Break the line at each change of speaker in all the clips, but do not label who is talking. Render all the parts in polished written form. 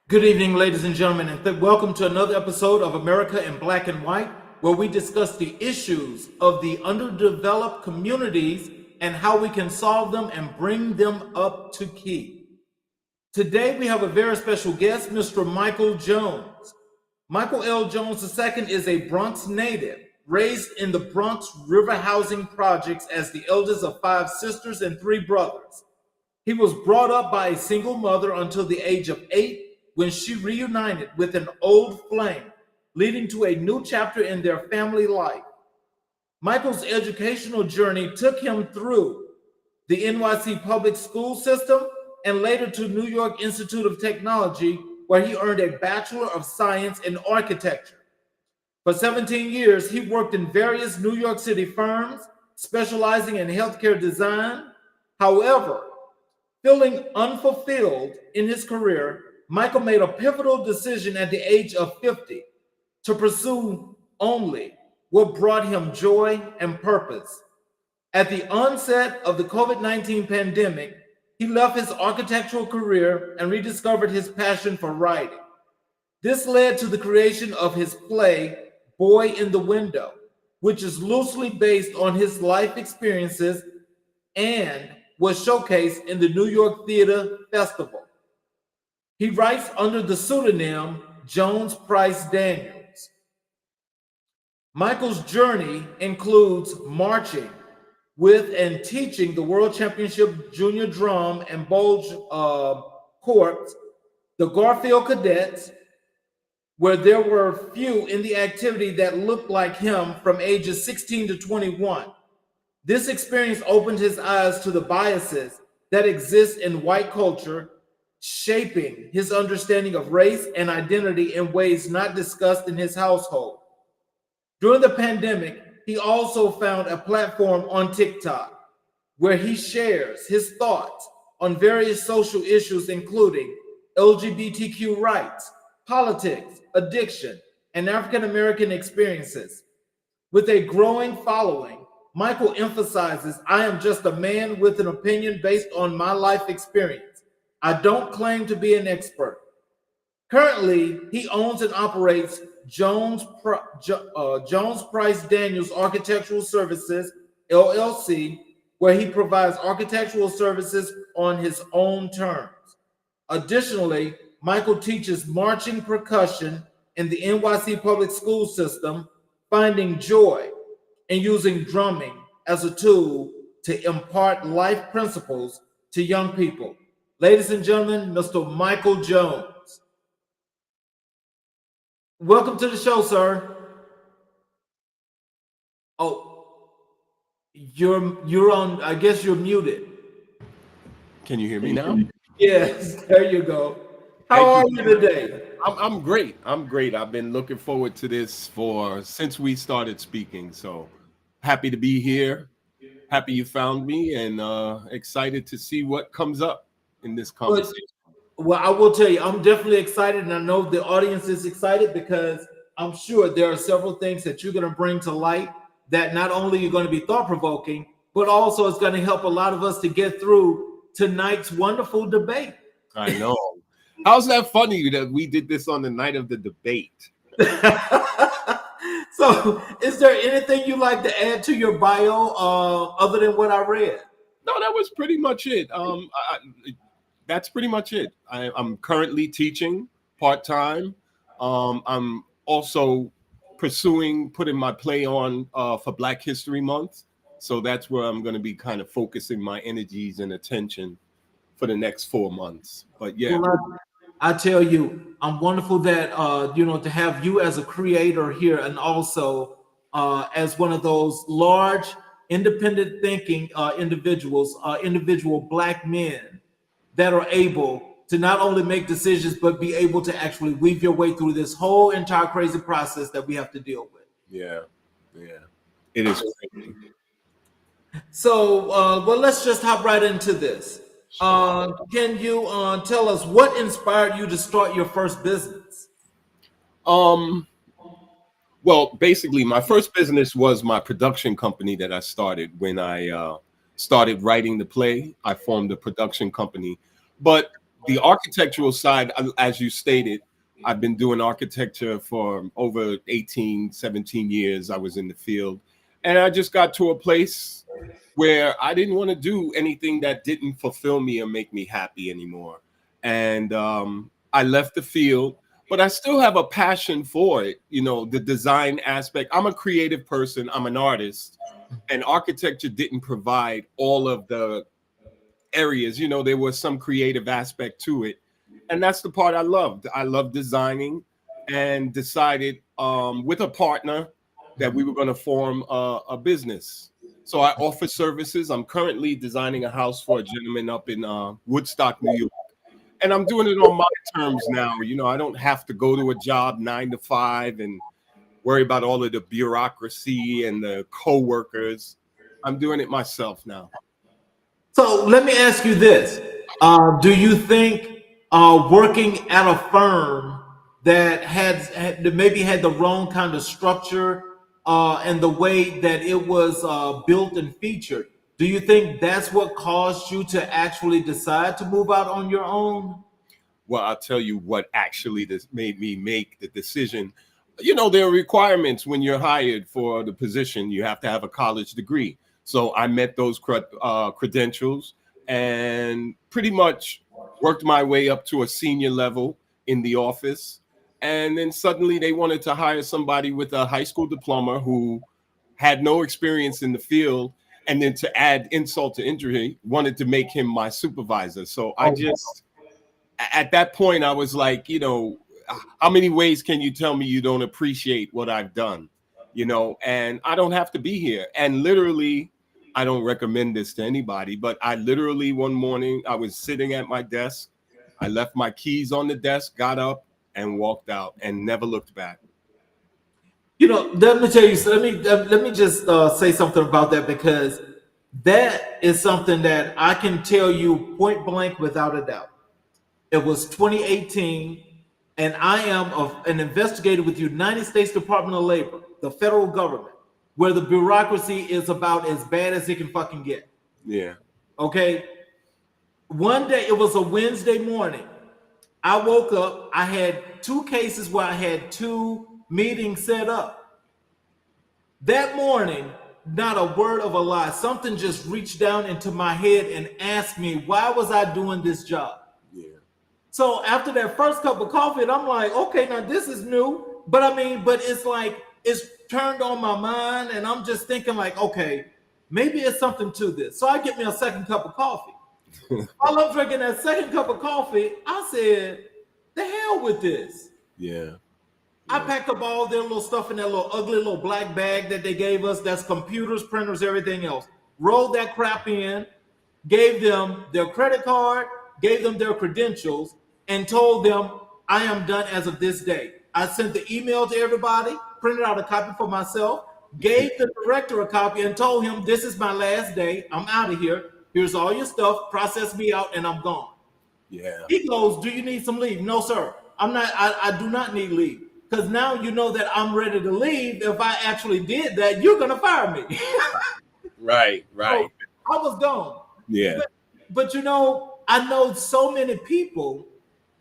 Good evening, ladies and gentlemen, and welcome to another episode of America in Black and White, where we discuss the issues of the underdeveloped communities and how we can solve them and bring them up to key. Today, we have a very special guest, Mr. Michael Jones. Michael L. Jones II is a Bronx native, raised in the Bronx River Housing Projects as the eldest of 5 sisters and 3 brothers. He was brought up by a single mother until the age of 8 when she reunited with an old flame, leading to a new chapter in their family life. Michael's educational journey took him through the NYC public school system and later to New York Institute of Technology, where he earned a Bachelor of Science in Architecture. For 17 years, he worked in various New York City firms, specializing in healthcare design. However, feeling unfulfilled in his career, Michael made a pivotal decision at the age of 50 to pursue only what brought him joy and purpose. At the onset of the COVID-19 pandemic, he left his architectural career and rediscovered his passion for writing. This led to the creation of his play, Boy in the Window, which is loosely based on his life experiences and was showcased in the New York Theater Festival. He writes under the pseudonym Jones Price Daniels. Michael's journey includes marching with and teaching the World Championship Junior Drum and Bowl Corps, the Garfield Cadets, where there were few in the activity that looked like him from ages 16 to 21. This experience opened his eyes to the biases that exist in white culture, shaping his understanding of race and identity in ways not discussed in his household. During the pandemic, he also found a platform on TikTok where he shares his thoughts on various social issues, including LGBTQ rights, politics, addiction, and African American experiences. With a growing following, Michael emphasizes, I am just a man with an opinion based on my life experience. I don't claim to be an expert. Currently, he owns and operates Jones Price Daniels Architectural Services, LLC, where he provides architectural services on his own terms. Additionally, Michael teaches marching percussion in the NYC public school system, finding joy and using drumming as a tool to impart life principles to young people. Ladies and gentlemen, Mr. Michael Jones. Welcome to the show, sir. Oh, you're on, I guess you're muted.
Can you hear me now?
Yes, there you go. How are you today?
I'm great. I'm great. I've been looking forward to this since we started speaking. So happy to be here. Happy you found me, and excited to see what comes up in this conversation.
Well, I will tell you, I'm definitely excited, and I know the audience is excited because I'm sure there are several things that you're going to bring to light that not only are going to be thought-provoking, but also it's going to help a lot of us to get through tonight's wonderful debate.
I know. How's that funny that we did this on the night of the debate?
So, is there anything you'd like to add to your bio other than what I read?
No, that was pretty much it. That's pretty much it. I'm currently teaching part-time. I'm also putting my play on for Black History Month. So that's where I'm going to be kind of focusing my energies and attention for the next 4 months. But yeah.
Well, I tell you, I'm wonderful that to have you as a creator here, and also as one of those large, independent thinking individual Black men that are able to not only make decisions but be able to actually weave your way through this whole entire crazy process that we have to deal with.
Yeah, it is crazy.
So, well, let's just hop right into this. Can you tell us what inspired you to start your first business?
Well, basically, my first business was my production company that I started when I started writing the play. I formed a production company, but The architectural side, as you stated, I've been doing architecture for over 18, 17 years. I was in the field, and I just got to a place where I didn't want to do anything that didn't fulfill me or make me happy anymore. And I left the field, but I still have a passion for it. You know, the design aspect. I'm a creative person, I'm an artist, and architecture didn't provide all of the areas. You know, there was some creative aspect to it. And that's the part I loved. I love designing, and decided with a partner that we were going to form a business. So I offer services. I'm currently designing a house for a gentleman up in Woodstock, New York. And I'm doing it on my terms now. You know, I don't have to go to a job 9 to 5 and worry about all of the bureaucracy and the co-workers. I'm doing it myself now.
So let me ask you this: do you think working at a firm that that maybe had the wrong kind of structure and the way that it was built and featured, do you think that's what caused you to actually decide to move out on your own?
Well, I'll tell you what actually this made me make the decision. You know, there are requirements when you're hired for the position. You have to have a college degree. So I met those credentials and pretty much worked my way up to a senior level in the office. And then suddenly they wanted to hire somebody with a high school diploma who had no experience in the field. And then to add insult to injury, wanted to make him my supervisor. So I
Oh,
just, at that point, I was like, you know, how many ways can you tell me you don't appreciate what I've done? You know, and I don't have to be here. And literally, I don't recommend this to anybody, but I literally one morning I was sitting at my desk. I left my keys on the desk, got up and walked out and never looked back.
you know, let me tell you. So let me just say something about that, because that is something that I can tell you point blank without a doubt. It was 2018, and I am an investigator with the United States Department of Labor, the federal government, where the bureaucracy is about as bad as it can fucking get.
Yeah.
Okay. One day, it was a Wednesday morning. I woke up. I had two cases where I had two meetings set up. That morning, not a word of a lie, something just reached down into my head and asked me, why was I doing this job?
Yeah.
So after that first cup of coffee, and I'm like, okay, now this is new. But I mean, but it's like it's turned on my mind, and I'm just thinking, like, okay, maybe it's something to this. So I get me a second cup of coffee. While I'm drinking that second cup of coffee, I said, the hell with this.
Yeah.
I
Yeah.
packed up all their little stuff in that little ugly little black bag that they gave us. That's computers, printers, everything else. Rolled that crap in, gave them their credit card, gave them their credentials, and told them, I am done as of this day. I sent the email to everybody, printed out a copy for myself, gave the director a copy, and told him, this is my last day. I'm out of here. Here's all your stuff. Process me out, and I'm gone.
Yeah.
He goes, do you need some leave? No, sir. I'm not, I do not need leave. Because now you know that I'm ready to leave. If I actually did that, you're gonna fire me.
Right.
So
Right.
I was gone.
Yeah.
But, but you know, I know so many people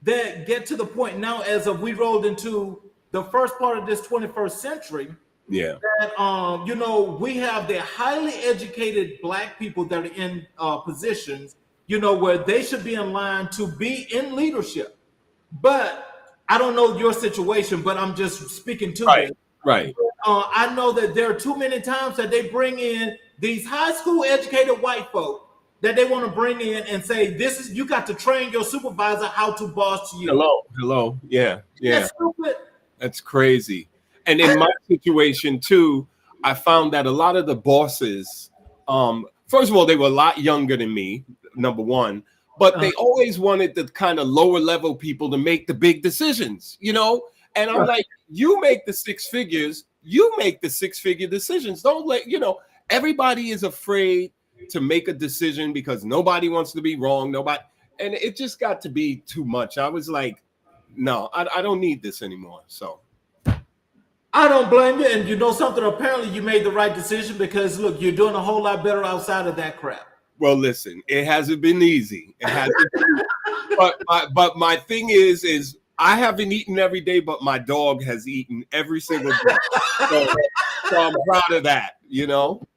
that get to the point now, as of we rolled into the first part of this 21st century,
Yeah.
that you know, we have the highly educated black people that are in positions, you know, where they should be in line to be in leadership. But I don't know your situation, but I'm just speaking to
Right.
this.
Right.
I know that there are too many times that they bring in these high school educated white folk that they want to bring in and say, this is, you got to train your supervisor how to boss to you.
Hello. Hello. Yeah. Yeah.
That's stupid.
That's crazy. And in my situation too, I found that a lot of the bosses, first of all, they were a lot younger than me, number one, but
Uh,
they always wanted the kind of lower level people to make the big decisions, you know? And I'm like, you make the six figures, you make the six-figure decisions. Don't let, you know, everybody is afraid to make a decision because nobody wants to be wrong. Nobody, and it just got to be too much. I was like, no, I don't need this anymore. So
I don't blame you. And you know something? Apparently, you made the right decision, because look, you're doing a whole lot better outside of that crap.
Well, listen, it hasn't been easy. It hasn't been, but my thing is I haven't eaten every day, but my dog has eaten every single day. So, so I'm proud of that, you know.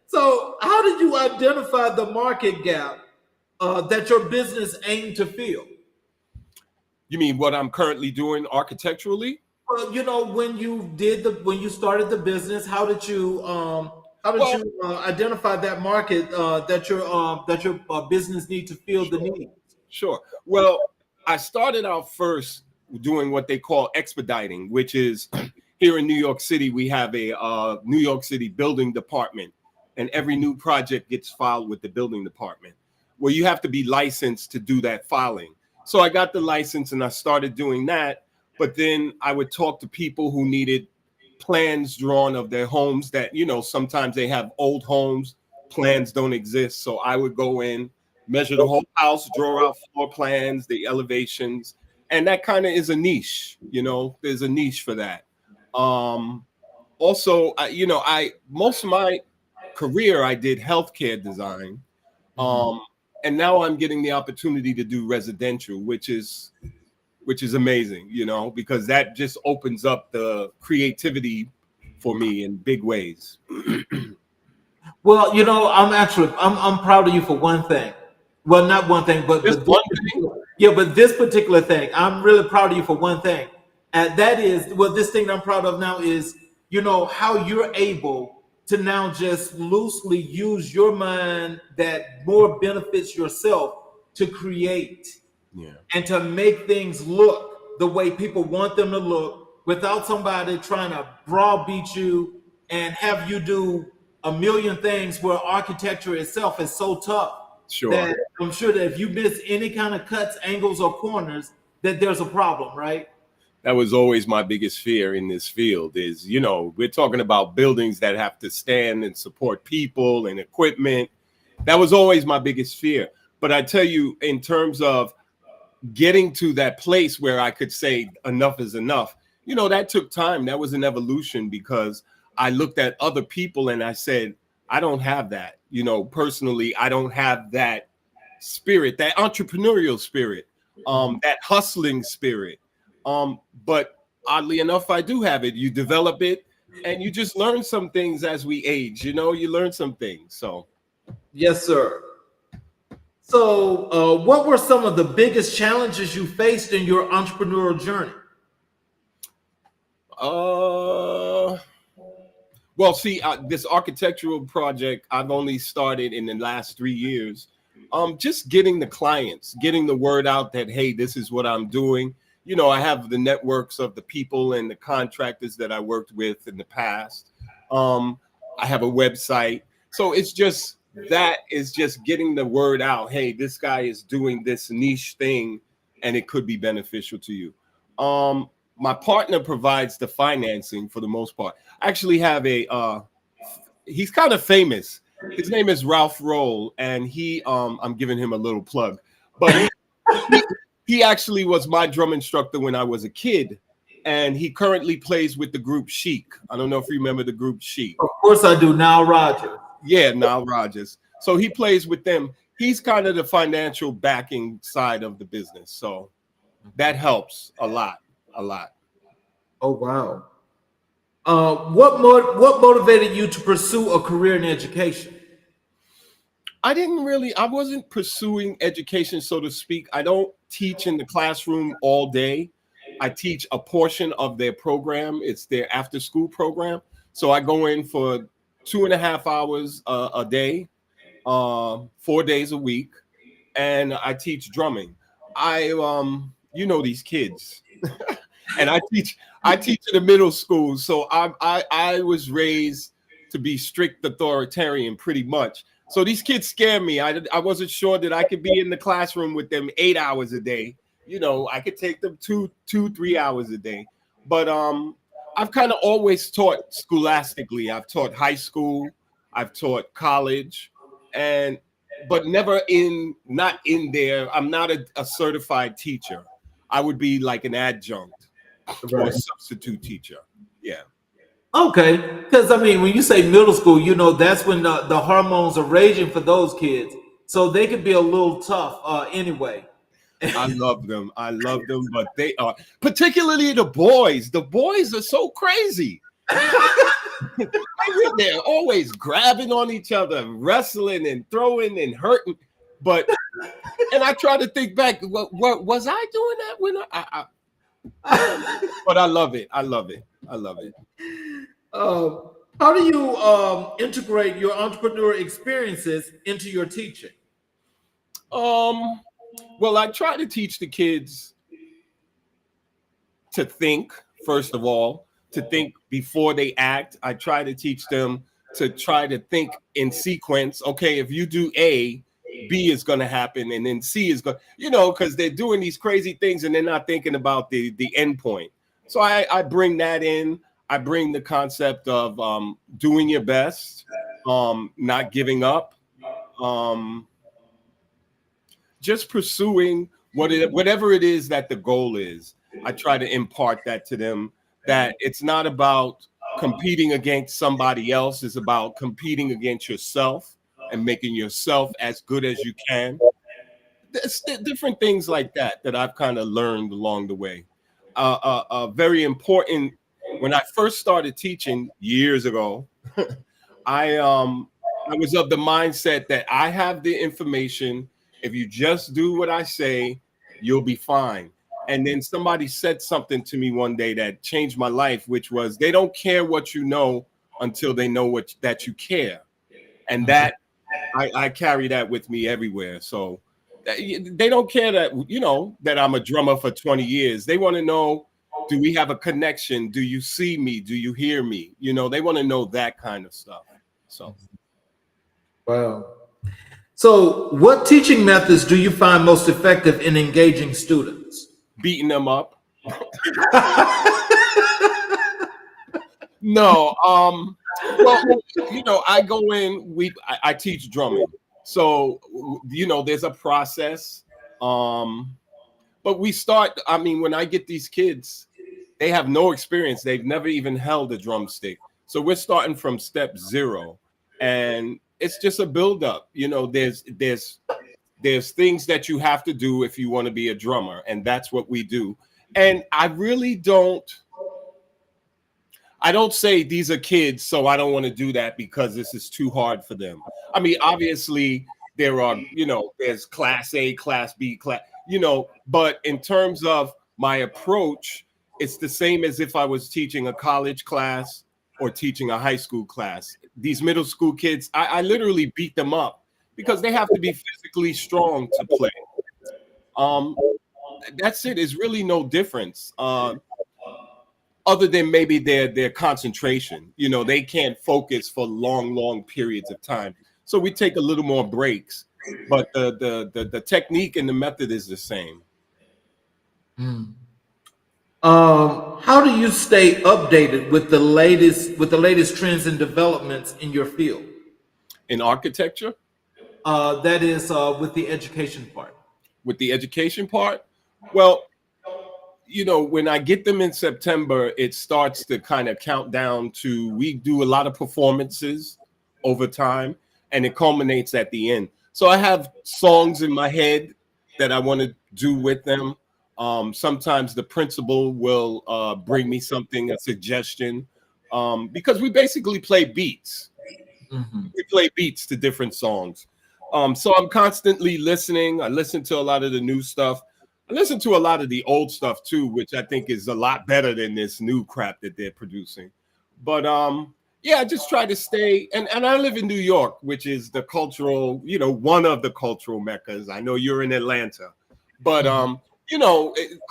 So, how did you identify the market gap that your business aimed to fill?
You mean what I'm currently doing architecturally?
Well, when you started the business, how did
Well,
you identify that market that your business need to fill the
sure.
need?
Sure. Well, I started out first doing what they call expediting, which is here in New York City, we have a New York City building department, and every new project gets filed with the building department. Well, you have to be licensed to do that filing. So I got the license and I started doing that. But then I would talk to people who needed plans drawn of their homes that, sometimes they have old homes, plans don't exist. So I would go in, measure the whole house, draw out floor plans, the elevations, and that kind of is a niche. There's a niche for that. Um, Also, I most of my career I did healthcare design,
Mhm.
and now I'm getting the opportunity to do residential, which is amazing, because that just opens up the creativity for me in big ways.
Well, I'm proud of you for one thing. Well, not one thing,
Just
but this
one thing.
particular, yeah, but this particular thing, I'm really proud of you for one thing, and that is this thing that I'm proud of now is how you're able to now just loosely use your mind that more benefits yourself to create
Yeah.
and to make things look the way people want them to look without somebody trying to browbeat you and have you do a million things where architecture itself is so tough
Sure.
that I'm sure that if you miss any kind of cuts, angles, or corners, that there's a problem, right?
That was always my biggest fear in this field is, we're talking about buildings that have to stand and support people and equipment. That was always my biggest fear. But I tell you, in terms of getting to that place where I could say enough is enough, that took time. That was an evolution because I looked at other people and I said, I don't have that. Personally, I don't have that spirit, that entrepreneurial spirit, that hustling spirit. But oddly enough, I do have it. You develop it and you just learn some things as we age, you learn some things. So,
Yes, sir. So, what were some of the biggest challenges you faced in your entrepreneurial journey?
uh, well, see, this architectural project I've only started in the last 3 years. Just getting the clients, getting the word out that hey, this is what I'm doing. I have the networks of the people and the contractors that I worked with in the past. Um, I have a website, so it's just that is just getting the word out. Hey, this guy is doing this niche thing, and it could be beneficial to you. My partner provides the financing for the most part. I actually have he's kind of famous. His name is Ralph Roll, and I'm giving him a little plug, but he he actually was my drum instructor when I was a kid, and he currently plays with the group Chic. I don't know if you remember the group Chic.
Of course, I do. Now, Roger.
Yeah, Nile Rodgers. So he plays with them. He's kind of the financial backing side of the business, so that helps a lot, a lot.
Oh wow. What motivated you to pursue a career in education?
I wasn't pursuing education, so to speak. I don't teach in the classroom all day. I teach a portion of their program. It's their after school program. So I go in for 2.5 hours a day, 4 days a week, and I teach drumming. These kids, and I teach in the middle school. So I was raised to be strict authoritarian, pretty much. So these kids scare me. I wasn't sure that I could be in the classroom with them 8 hours a day. I could take them 3 hours a day. But I've kind of always taught scholastically. I've taught high school, I've taught college, and but never not in there. I'm not a certified teacher. I would be like an adjunct or a
Right.
substitute teacher. Yeah.
Okay, because I mean, when you say middle school, that's when the hormones are raging for those kids, so they could be a little tough. Anyway.
I love them. I love them, but they are particularly the boys. The boys are so crazy. They're always grabbing on each other, wrestling and throwing and hurting. But and I try to think back, what was I doing that when but I love it. I love it. I love it.
Um, how do you integrate your entrepreneur experiences into your teaching?
Um, well, I try to teach the kids to think, first of all, to think before they act. I try to teach them to try to think in sequence. Okay, if you do A, B is going to happen, and then C is going, because they're doing these crazy things and they're not thinking about the end point. So I bring that in. I bring the concept of doing your best, not giving up, um, just pursuing whatever it is that the goal is. I try to impart that to them, that it's not about competing against somebody else. It's about competing against yourself and making yourself as good as you can. There's different things like that I've kind of learned along the way. Very important. When I first started teaching years ago, I um I was of the mindset that I have the information. If you just do what I say, you'll be fine. And then somebody said something to me one day that changed my life, which was they don't care what you know until they know that you care. And that I carry that with me everywhere. So they don't care that I'm a drummer for 20 years. They want to know, do we have a connection? Do you see me? Do you hear me? They want to know that kind of stuff. So
Wow. So, what teaching methods do you find most effective in engaging students?
beating them up. No, well, I go in. I teach drumming, so there's a process. Um, but we start. I mean, when I get these kids, they have no experience. They've never even held a drumstick, so we're starting from step zero, and it's just a build up. There's things that you have to do if you want to be a drummer, and that's what we do. And I don't say these are kids, so I don't want to do that because this is too hard for them. I mean, obviously there's class A, class B, but in terms of my approach, it's the same as if I was teaching a college class or teaching a high school class. These middle school kids, I literally beat them up because they have to be physically strong to play. Um, that's it. There's really no difference. Other than maybe their concentration. They can't focus for long periods of time. So we take a little more breaks, but the technique and the method is the same.
How do you stay updated with the latest trends and developments in your field?
In architecture,
That is with the education part.
with the education part, well, when I get them in September, it starts to kind of count down to, we do a lot of performances over time, and it culminates at the end. So I have songs in my head that I want to do with them. Sometimes the principal will bring me something, a suggestion, because we basically play beats.
Mhm.
We play beats to different songs. So I'm constantly listening. I listen to a lot of the new stuff. I listen to a lot of the old stuff too, which I think is a lot better than this new crap that they're producing. But yeah, I just try to stay, and I live in New York, which is the cultural, one of the cultural meccas. I know you're in Atlanta, but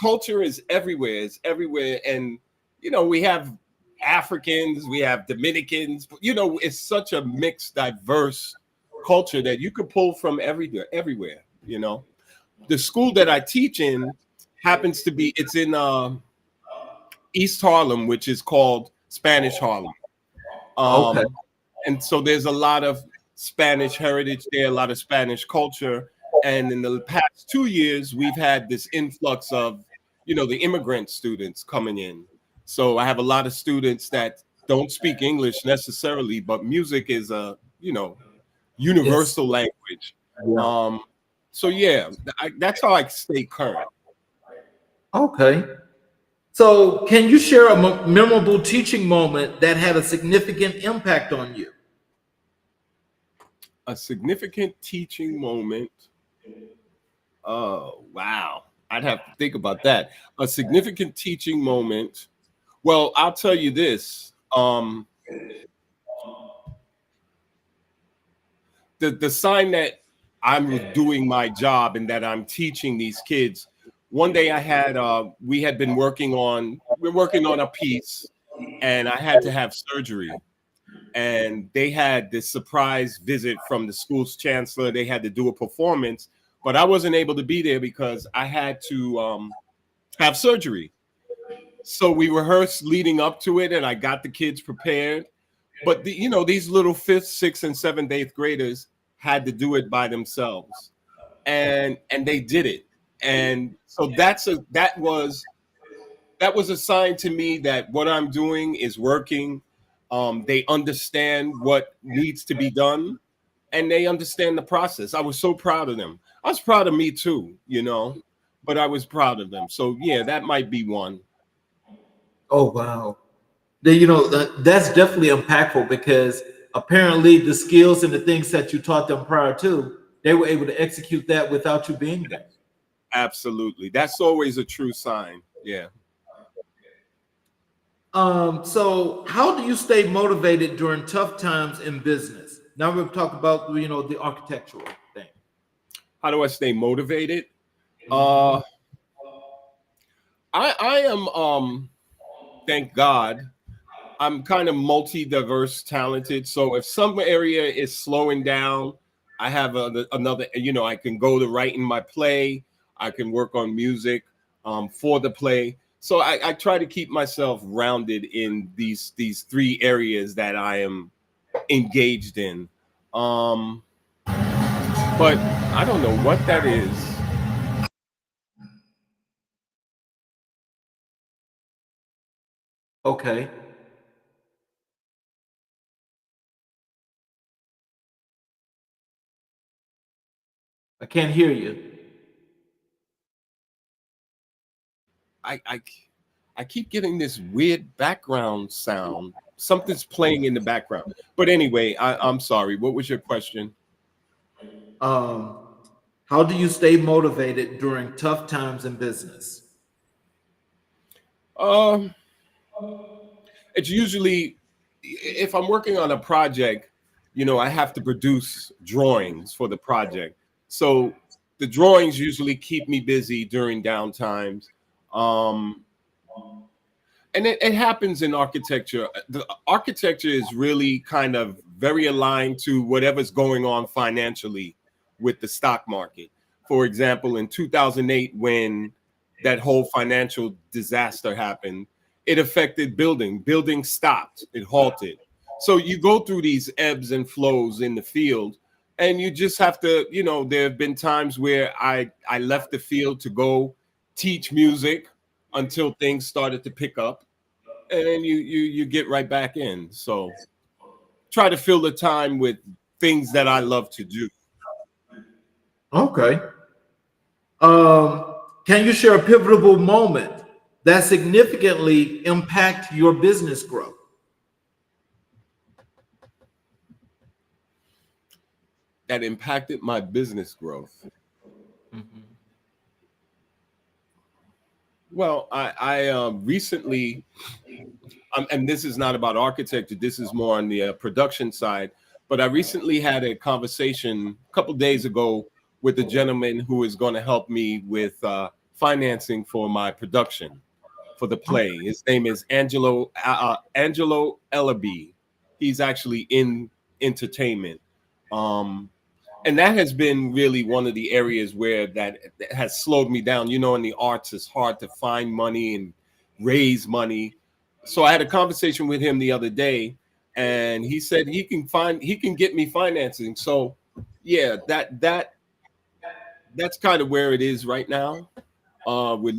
culture is everywhere. It's everywhere, and we have Africans, we have Dominicans. It's such a mixed, diverse culture that you could pull from everywhere. The school that I teach in happens to be, it's in East Harlem, which is called Spanish Harlem.
Okay.
And so there's a lot of Spanish heritage there, a lot of Spanish culture. And in the past 2 years, we've had this influx of, the immigrant students coming in. So I have a lot of students that don't speak English necessarily, but music is a,
Yes.
universal language.
Yeah.
Um, so yeah, that's how I stay current.
Okay. So, can you share a memorable teaching moment that had a significant impact on you?
A significant teaching moment. Oh, wow. I'd have to think about that. A significant teaching moment. Well, I'll tell you this. The sign that I'm doing my job and that I'm teaching these kids. One day we had been we're working on a piece, and I had to have surgery. And they had this surprise visit from the school's chancellor. They had to do a performance, but I wasn't able to be there because I had to have surgery. So we rehearsed leading up to it, and I got the kids prepared. But these little fifth, sixth, and seventh, eighth graders had to do it by themselves, and they did it. And so that was a sign to me that what I'm doing is working. They understand what needs to be done, and they understand the process. I was so proud of them. I was proud of me too, but I was proud of them. So yeah, that might be one.
Oh wow. That's definitely impactful because apparently the skills and the things that you taught them prior to, they were able to execute that without you being there.
Absolutely. That's always a true sign. Yeah.
So how do you stay motivated during tough times in business? Now we'll talk about the architectural thing.
How do I stay motivated? Uh I am thank God I'm kind of multi-diverse talented. So if some area is slowing down, I have another, I can go to writing my play. I can work on music for the play. So I try to keep myself rounded in these three areas that I am engaged in. Um, but I don't know what that is.
Okay. I can't hear you.
I, I I keep getting this weird background sound. Something's playing in the background. But anyway, I'm sorry. What was your question?
Um, how do you stay motivated during tough times in business?
Um, it's usually if I'm working on a project, I have to produce drawings for the project. So the drawings usually keep me busy during downtimes. Um, and it happens in architecture. The architecture is really kind of very aligned to whatever's going on financially with the stock market. For example, in 2008, when that whole financial disaster happened, it affected building. Building stopped, it halted. So you go through these ebbs and flows in the field, and you just have to, there have been times where I left the field to go teach music until things started to pick up, and then you get right back in. So try to fill the time with things that I love to do.
Okay. Can you share a pivotal moment that significantly impact your business growth?
That impacted my business growth. Well, I recently, and this is not about architecture. This is more on the production side. But I recently had a conversation a couple days ago with a gentleman who is going to help me with financing for my production for the play. His name is Angelo Ellaby. He's actually in entertainment. Um, and that has been really one of the areas where that has slowed me down. In the arts, it's hard to find money and raise money. So I had a conversation with him the other day, and he said he can get me financing. So yeah, that's kind of where it is right now. We're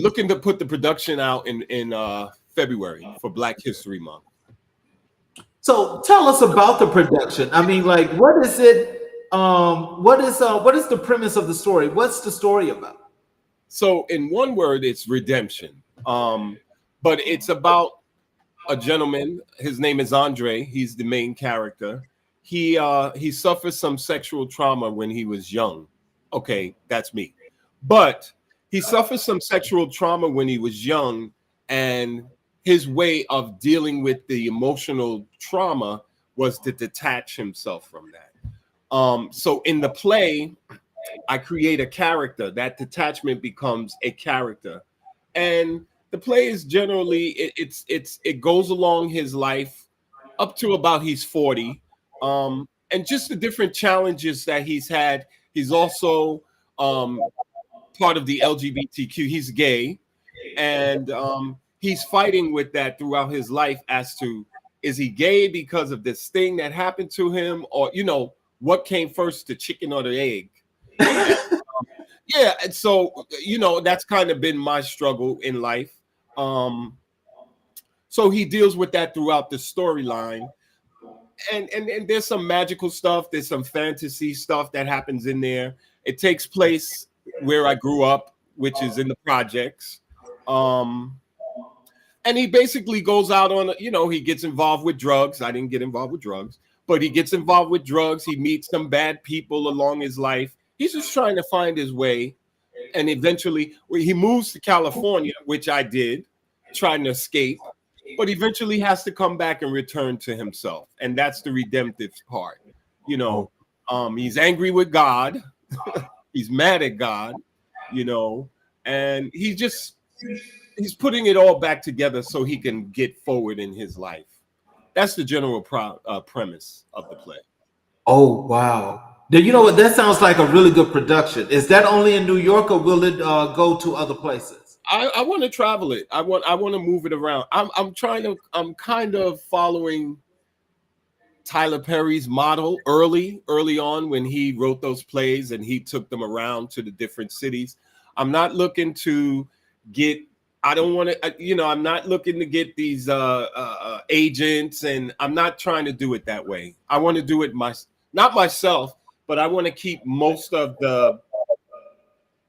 looking to put the production out in February for Black History Month.
So tell us about the production. I mean, like, what is it? What is the premise of the story? What's the story about?
So in one word, it's redemption. But it's about a gentleman. His name is Andre. He's the main character. He suffered some sexual trauma when he was young. Okay, that's me. But he suffered some sexual trauma when he was young, and his way of dealing with the emotional trauma was to detach himself from that. So in the play, I create a character. That detachment becomes a character, and the play is generally it goes along his life up to about he's 40, and just the different challenges that he's had. He's also part of the LGBTQ. He's gay, and he's fighting with that throughout his life as to is he gay because of this thing that happened to him, or what came first, the chicken or the egg? Yeah, and so that's kind of been my struggle in life. Um, so he deals with that throughout the storyline, and there's some magical stuff, there's some fantasy stuff that happens in there. It takes place where I grew up, which is in the projects. Um, and he basically goes out on, he gets involved with drugs. I didn't get involved with drugs, but he gets involved with drugs. He meets some bad people along his life. He's just trying to find his way, and eventually he moves to California, which I did, trying to escape, but eventually has to come back and return to himself, and that's the redemptive part. He's angry with God, he's mad at God, and he's putting it all back together so he can get forward in his life. That's the general premise of the play.
Oh wow! Now, you know what? That sounds like a really good production. Is that only in New York, or will it go to other places?
I want to travel it. I want to move it around. I'm kind of following Tyler Perry's model early on when he wrote those plays and he took them around to the different cities. I'm not looking to get. I don't want to. I'm not looking to get these agents, and I'm not trying to do it that way. I want to do it not myself, but I want to keep most of the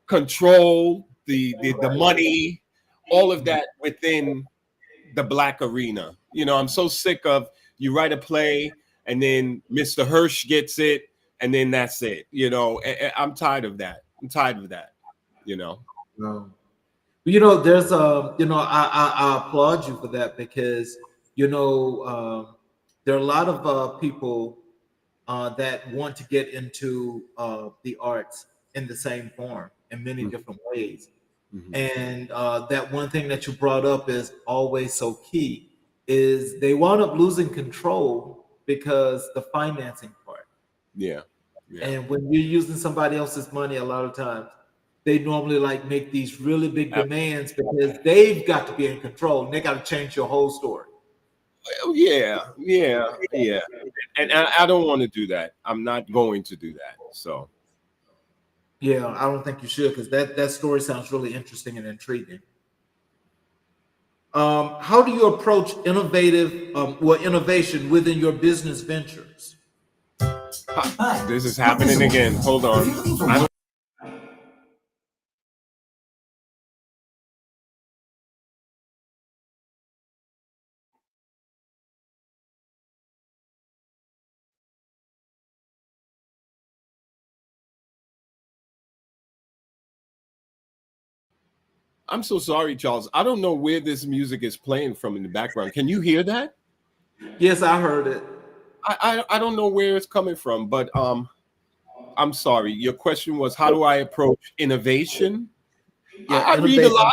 control, the money, all of that within the Black arena. I'm so sick of you write a play and then Mr. Hirsch gets it and then that's it. I'm tired of that. I'm tired of that.
No. There's I applaud you for that because there are a lot of people that want to get into the arts in the same form in many different ways.
Mm-hmm.
And that one thing that you brought up is always so key is they wound up losing control because the financing part.
Yeah.
And when you're using somebody else's money, a lot of times they normally like make these really big demands because they've got to be in control and they got to change your whole story.
Yeah. And I don't want to do that. I'm not going to do that. So.
Yeah, I don't think you should because that story sounds really interesting and intriguing. How do you approach innovation within your business ventures?
This is happening again. Hold on. I'm so sorry, Charles. I don't know where this music is playing from in the background. Can you hear that?
Yes, I heard it.
I don't know where it's coming from, but I'm sorry. Your question was, how do I approach innovation?
Yeah,
I read a
innovation.
lot.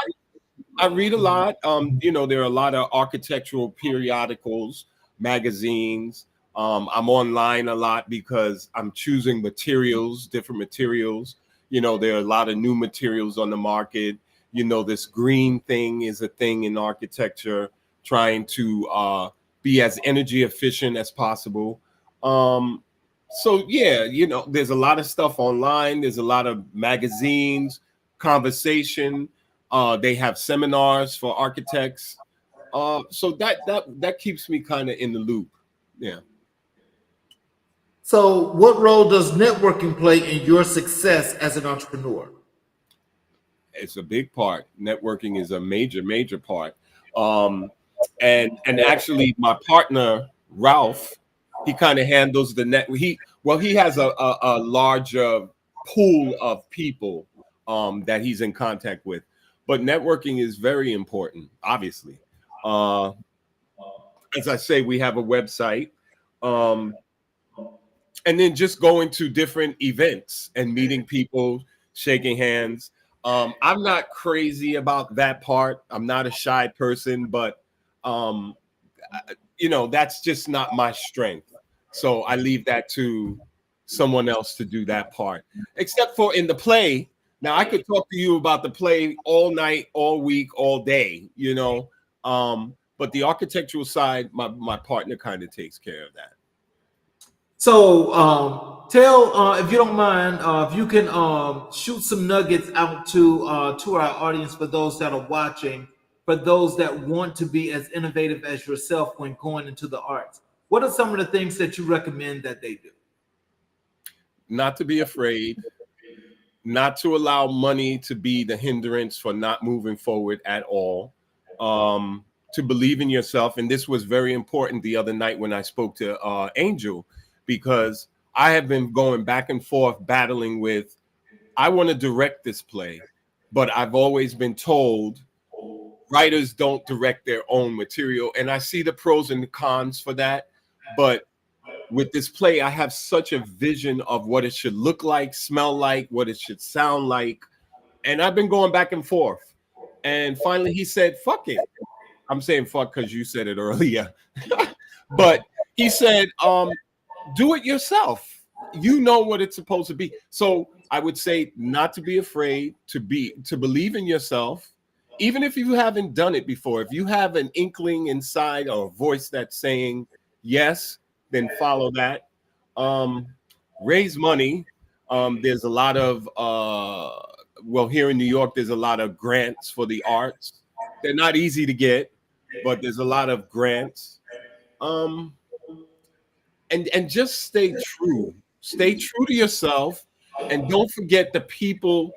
I read a lot. There are a lot of architectural periodicals, magazines. I'm online a lot because I'm choosing materials, different materials. There are a lot of new materials on the market. This green thing is a thing in architecture, trying to be as energy efficient as possible. So yeah, there's a lot of stuff online. There's a lot of magazines, conversation. They have seminars for architects. So that keeps me kind of in the loop. Yeah.
So, what role does networking play in your success as an entrepreneur?
It's a big part. Networking is a major part. Um, and actually, my partner Ralph, he kind of handles the net. He has a large pool of people that he's in contact with, but networking is very important. Obviously, uh, as I say, we have a website. Um, and then just going to different events and meeting people, shaking hands. I'm not crazy about that part. I'm not a shy person, but um, that's just not my strength. So I leave that to someone else to do that part. Except for in the play. Now I could talk to you about the play all night, all week, all day. But the architectural side, my partner kind of takes care of that.
So, tell if you don't mind, if you can shoot some nuggets out to our audience for those that are watching, for those that want to be as innovative as yourself when going into the arts. What are some of the things that you recommend that they do?
Not to be afraid, not to allow money to be the hindrance for not moving forward at all. To believe in yourself. And this was very important the other night when I spoke to Angel, because I have been going back and forth battling with, I want to direct this play, but I've always been told writers don't direct their own material. And I see the pros and the cons for that. But with this play, I have such a vision of what it should look like, smell like, what it should sound like. And I've been going back and forth. And finally he said, fuck it. I'm saying fuck because you said it earlier. But he said, do it yourself. You know what it's supposed to be. So I would say not to be afraid, to believe in yourself, even if you haven't done it before. If you have an inkling inside or a voice that's saying yes, then follow that. Raise money. There's a lot of here in New York, there's a lot of grants for the arts. They're not easy to get, but there's a lot of grants. And just stay true. Stay true to yourself, and don't forget the people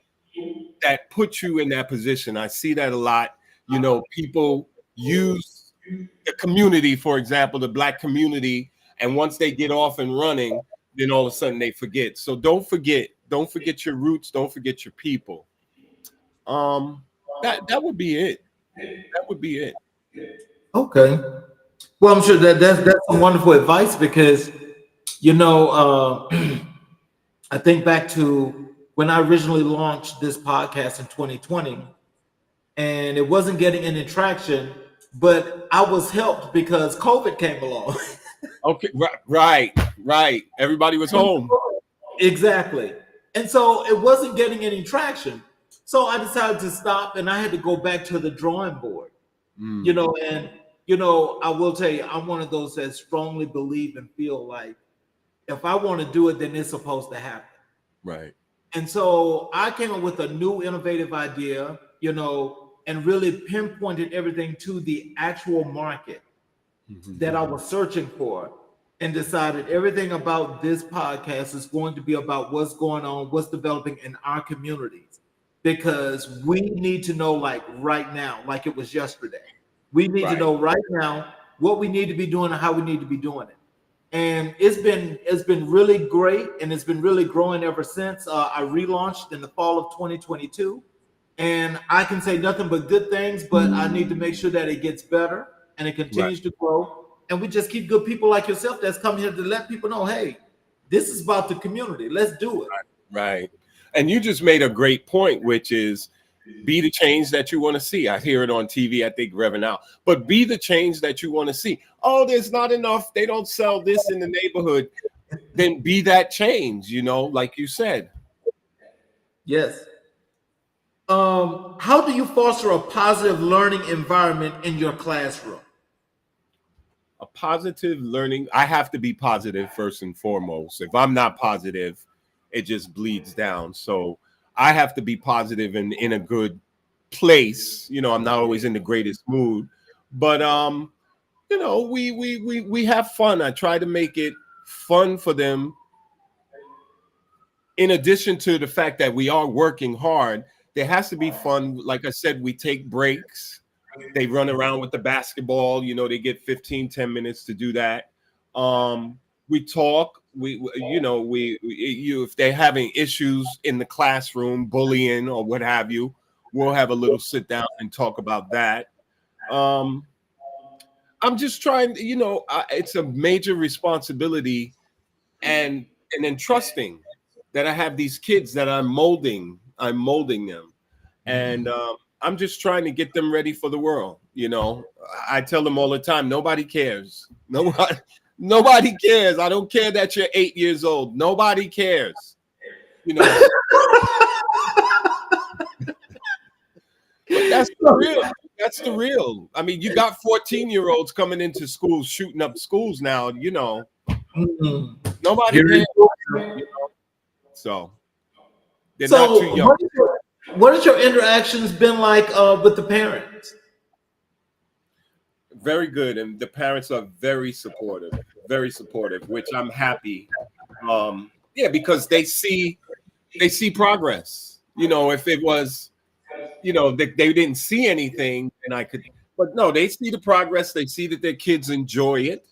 that put you in that position. I see that a lot. People use the community, for example, the Black community, and once they get off and running, then all of a sudden they forget. So don't forget your roots, don't forget your people. That would be it. That would be it.
Okay. Well, I'm sure that's some wonderful advice because, you know, I think back to when I originally launched this podcast in 2020, and it wasn't getting any traction, but I was helped because COVID came along.
Okay, right. Everybody was home.
Exactly. And so it wasn't getting any traction. So I decided to stop and I had to go back to the drawing board.
Mm,
And I will tell you, I'm one of those that strongly believe and feel like if I want to do it, then it's supposed to happen.
right.
And so I came up with a new innovative idea, and really pinpointed everything to the actual market that I was searching for, and decided everything about this podcast is going to be about what's going on, what's developing in our communities, because we need to know, like right now, like it was yesterday. We need to
Right.
know right now what we need to be doing and how we need to be doing it. And it's been really great, and it's been really growing ever since. I relaunched in the fall of 2022, and I can say nothing but good things. But I need to make sure that it gets better and it
Right.
continues to grow. And we just keep good people like yourself that's come here to let people know, hey, this is about the community. Let's do it.
Right. And you just made a great point, which is be the change that you want to see. I hear it on TV, I think, Reverend Al. But be the change that you want to see. Oh, there's not enough. They don't sell this in the neighborhood. Then be that change, like you said.
Yes. How do you foster a positive learning environment in your classroom?
A positive learning. I have to be positive first and foremost. If I'm not positive, it just bleeds down. So I have to be positive and in a good place. I'm not always in the greatest mood, But we have fun. I try to make it fun for them. In addition to the fact that we are working hard, there has to be fun. Like I said, we take breaks. They run around with the basketball. They get 15, 10 minutes to do that. We talk. If they're having issues in the classroom, bullying or what have you, we'll have a little sit down and talk about that. I'm just trying. It's a major responsibility, and then trusting that I have these kids that I'm molding. I'm molding them, and I'm just trying to get them ready for the world. I tell them all the time, nobody cares. Nobody cares. I don't care that you're 8 years old. Nobody cares. But that's the real. That's the real. I mean, you got 14-year-olds coming into schools, shooting up schools now. Nobody cares. So they're not too young.
What has your interactions been like with the parents?
Very good, and the parents are very supportive, which I'm happy. Because they see progress. If it was, they didn't see anything, and I could, but no, they see the progress. They see that their kids enjoy it,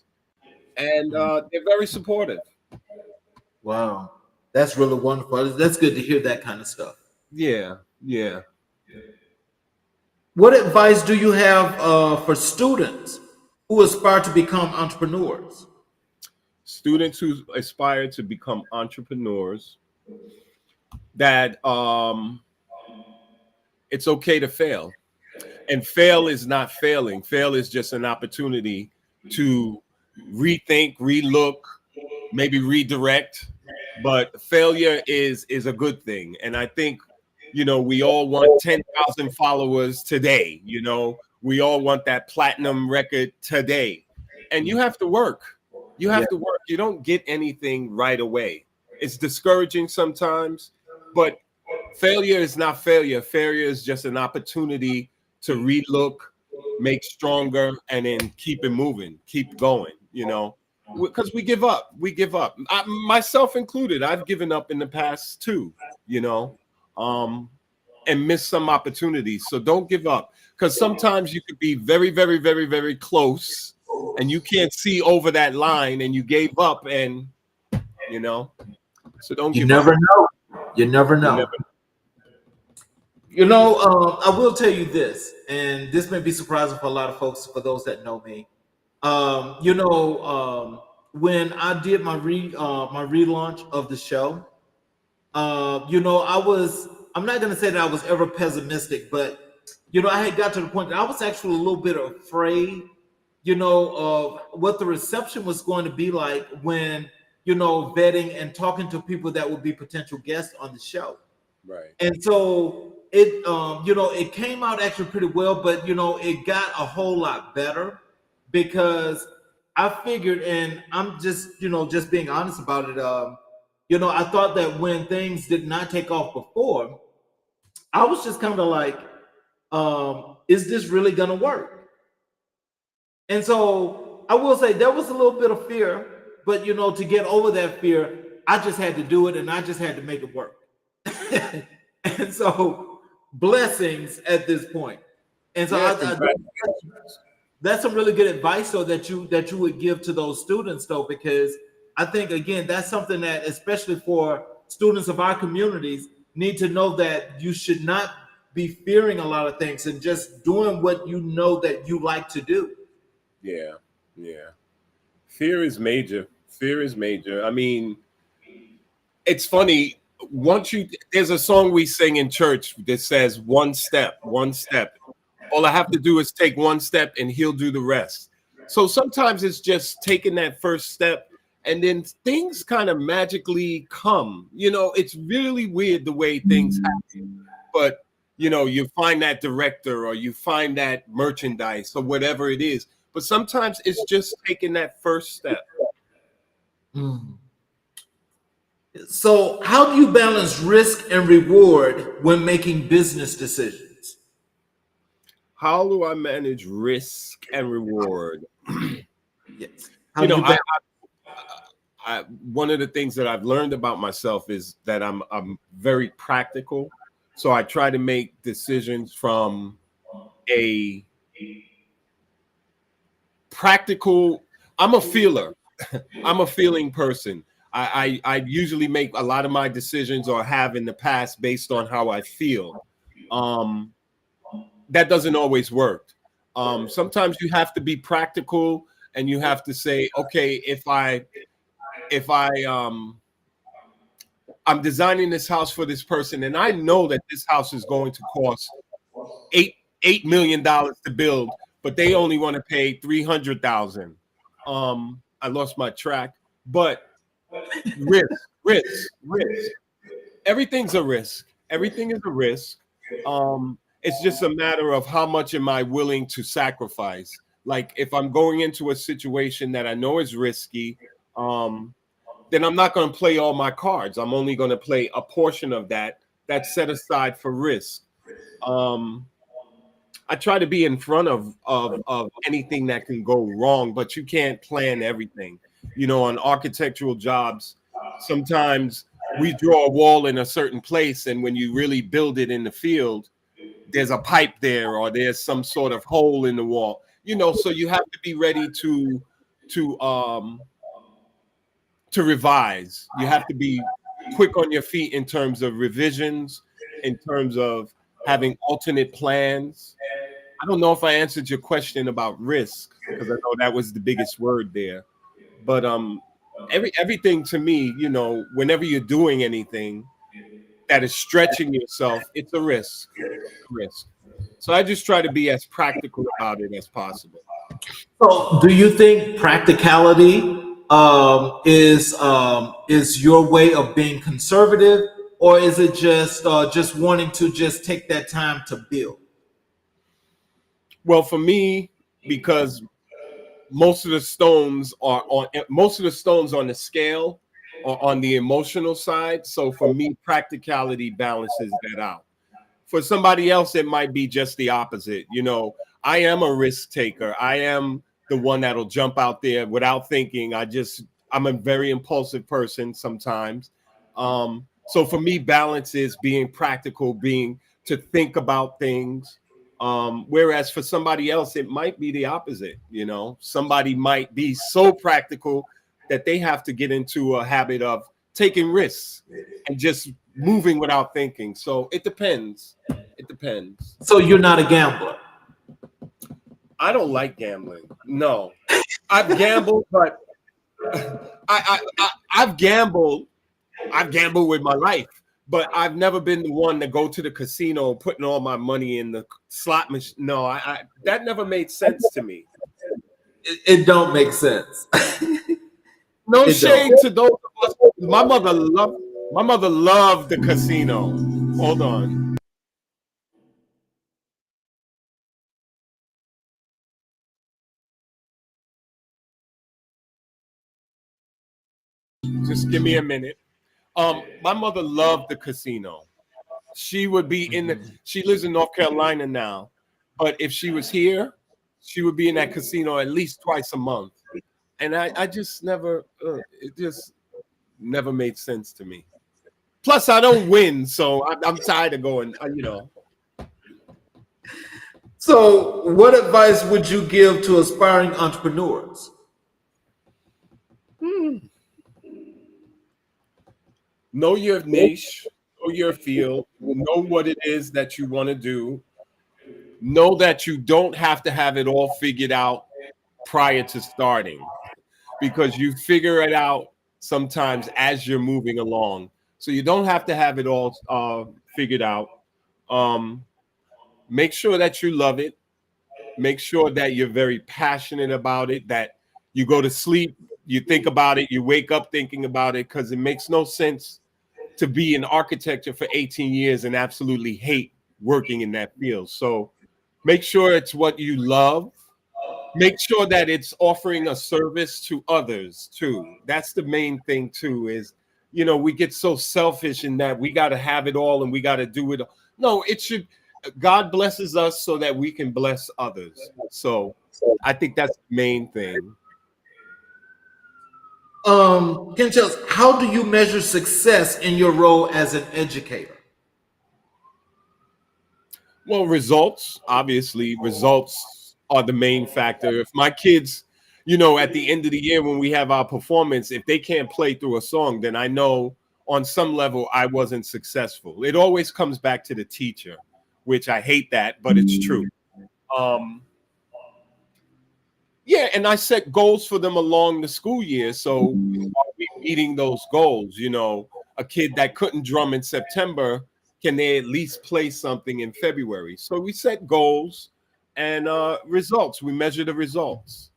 and they're very supportive.
Wow, that's really wonderful. That's good to hear that kind of stuff.
Yeah.
What advice do you have for students who aspire to become entrepreneurs?
Students who aspire to become entrepreneurs, that it's okay to fail. And fail is not failing. Fail is just an opportunity to rethink, relook, maybe redirect. But failure is a good thing. And I think, we all want 10,000 followers today. We all want that platinum record today. And you have to work. You have to work. You don't get anything right away. It's discouraging sometimes, but failure is not failure. Failure is just an opportunity to relook, make stronger, and then keep it moving, keep going, because we give up. Myself included. I've given up in the past too, and missed some opportunities. So don't give up, because sometimes you could be very, very, very, very close and you can't see over that line and you gave up, and so don't give up.
You never know. I will tell you this, and this may be surprising for a lot of folks, for those that know me. When I did my relaunch of the show, I'm not going to say that I was ever pessimistic, but I had got to the point that I was actually a little bit afraid, of what the reception was going to be like when, vetting and talking to people that would be potential guests on the show.
Right.
And so it came out actually pretty well, but it got a whole lot better, because I figured, and I'm just just being honest about it. I thought that when things did not take off before, I was just kind of like, is this really gonna work? And so I will say there was a little bit of fear, but to get over that fear, I just had to do it, and I just had to make it work. And so blessings at this point. And so that's some really good advice, though, that you would give to those students, though, because I think, again, that's something that, especially for students of our communities, need to know, that you should not be fearing a lot of things and just doing what you know that you like to do.
Yeah. Fear is major. I mean, it's funny. There's a song we sing in church that says, one step. All I have to do is take one step and he'll do the rest. So sometimes it's just taking that first step, and then things kind of magically come. It's really weird the way things happen. But, you find that director, or you find that merchandise, or whatever it is. But sometimes it's just taking that first step.
So how do you balance risk and reward when making business decisions?
How do I manage risk and reward?
Yes. How
You
do
know,
you balance?
one of the things that I've learned about myself is that I'm very practical. So I try to make decisions from a practical. I'm a feeler. I'm a feeling person. I usually make a lot of my decisions or have in the past based on how I feel. Um, that doesn't always work. Sometimes you have to be practical and you have to say, okay, if I'm designing this house for this person and I know that this house is going to cost eight $8 million to build, but they only want to pay 300,000. I lost my track, but risk. Everything's a risk. Everything is a risk. It's just a matter of how much am I willing to sacrifice. Like if I'm going into a situation that I know is risky, then I'm not going to play all my cards. I'm only going to play a portion of that that's set aside for risk. Um, I try to be in front of anything that can go wrong, but you can't plan everything. You know, on architectural jobs, sometimes we draw a wall in a certain place, and when you really build it in the field, there's a pipe there or there's some sort of hole in the wall. You know, so you have to be ready to um to revise. You have to be quick on your feet in terms of revisions, in terms of having alternate plans. I don't know if I answered your question about risk because I know that was the biggest word there. But everything to me, you know, whenever you're doing anything that is stretching yourself, it's a risk. It's a risk. So I just try to be as practical about it as possible.
So, do you think practicality is your way of being conservative, or is it just wanting to just take that time to build?
Well, for me, because most of the stones on the scale are on the emotional side. So for me, practicality balances that out. For somebody else, it might be just the opposite. You know, I am a risk taker. I am the one that'll jump out there without thinking. I'm a very impulsive person sometimes. So for me, balance is being practical, being to think about things. Whereas for somebody else, it might be the opposite. You know, somebody might be so practical that they have to get into a habit of taking risks and just moving without thinking. So it depends. It depends.
So you're not a gambler.
I don't like gambling. No, I've gambled, but I've gambled. I've gambled with my life, but I've never been the one to go to the casino putting all my money in the slot machine. No, I that never made sense to me.
It don't make sense.
No
It don't.
shade to those of us. My mother loved the casino. Hold on. Just give me a minute. My mother loved the casino. She would be in the she lives in North Carolina now, but if she was here, she would be in that casino at least twice a month. And I just never it just never made sense to me. Plus I don't win, so I'm tired of going, you know.
So, what advice would you give to aspiring entrepreneurs?
Know your niche, know your field, know what it is that you want to do. Know that you don't have to have it all figured out prior to starting because you figure it out sometimes as you're moving along. So you don't have to have it all figured out. Um, make sure that you love it. Make sure that you're very passionate about it, that you go to sleep, you think about it, you wake up thinking about it, because it makes no sense to be in architecture for 18 years and absolutely hate working in that field. So make sure it's what you love. Make sure that it's offering a service to others too. That's the main thing too, is, you know, we get so selfish in that we got to have it all and we got to do it. No, it should, God blesses us so that we can bless others. So I think that's the main thing.
Ken Chels, how do you measure success in your role as an educator?
Well, results, obviously, results are the main factor. If my kids, at the end of the year when we have our performance, if they can't play through a song, then I know on some level I wasn't successful. It always comes back to the teacher, which I hate that, but it's true. Um, yeah, and I set goals for them along the school year. So are we meeting those goals? A kid that couldn't drum in September, can they at least play something in February? So we set goals and results. We measure the results.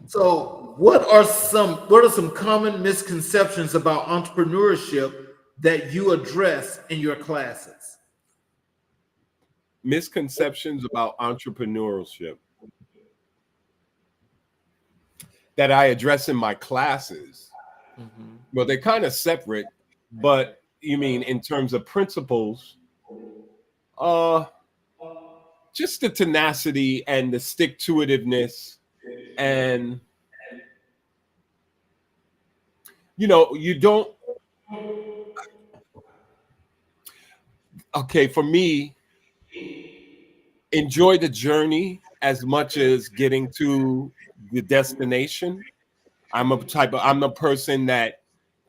So, what are some common misconceptions about entrepreneurship that you address in your classes?
Misconceptions about entrepreneurship that I address in my classes. Well, they're kind of separate, but you mean in terms of principles? Uh, just the tenacity and the stick-to-itiveness, and you don't. Okay, for me, enjoy the journey as much as getting to the destination. I'm the person that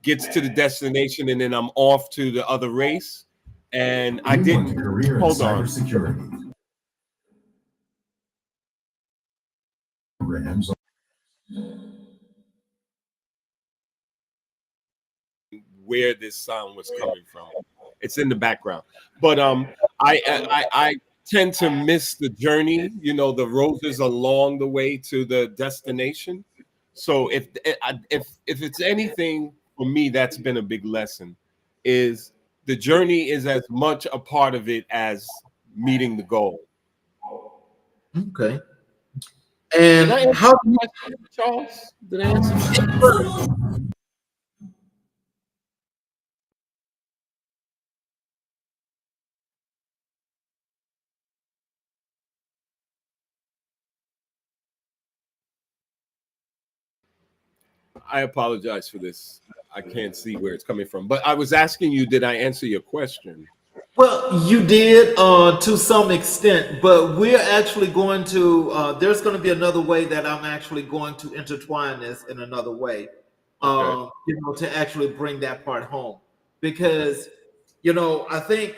gets to the destination and then I'm off to the other race. And I didn't hold on. Where this sound was coming from. It's in the background. But I tend to miss the journey, the roses along the way to the destination. So if it's anything for me, that's been a big lesson, is the journey is as much a part of it as meeting the goal.
Okay.
Did I
And
answer
how
the question, Charles? Did I answer the question? I apologize for this. I can't see where it's coming from. But I was asking you, did I answer your question?
Well, you did to some extent, but we're actually going to, there's going to be another way that I'm actually going to intertwine this in another way,
Okay.
to actually bring that part home. Because, I think,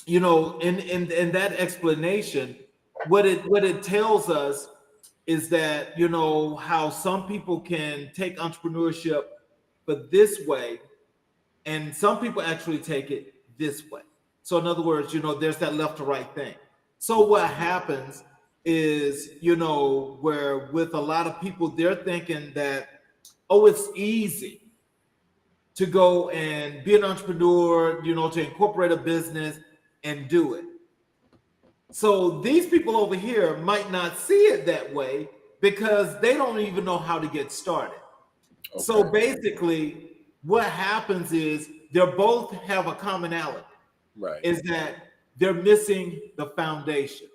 in that explanation, what it tells us is that, how some people can take entrepreneurship but this way, and some people actually take it this way. So in other words, there's that left to right thing. So what happens is, where with a lot of people, they're thinking that, oh, it's easy to go and be an entrepreneur, to incorporate a business and do it. So these people over here might not see it that way because they don't even know how to get started. So
Okay.
basically, what happens is they both have a commonality,
Right.
is that they're missing the foundation.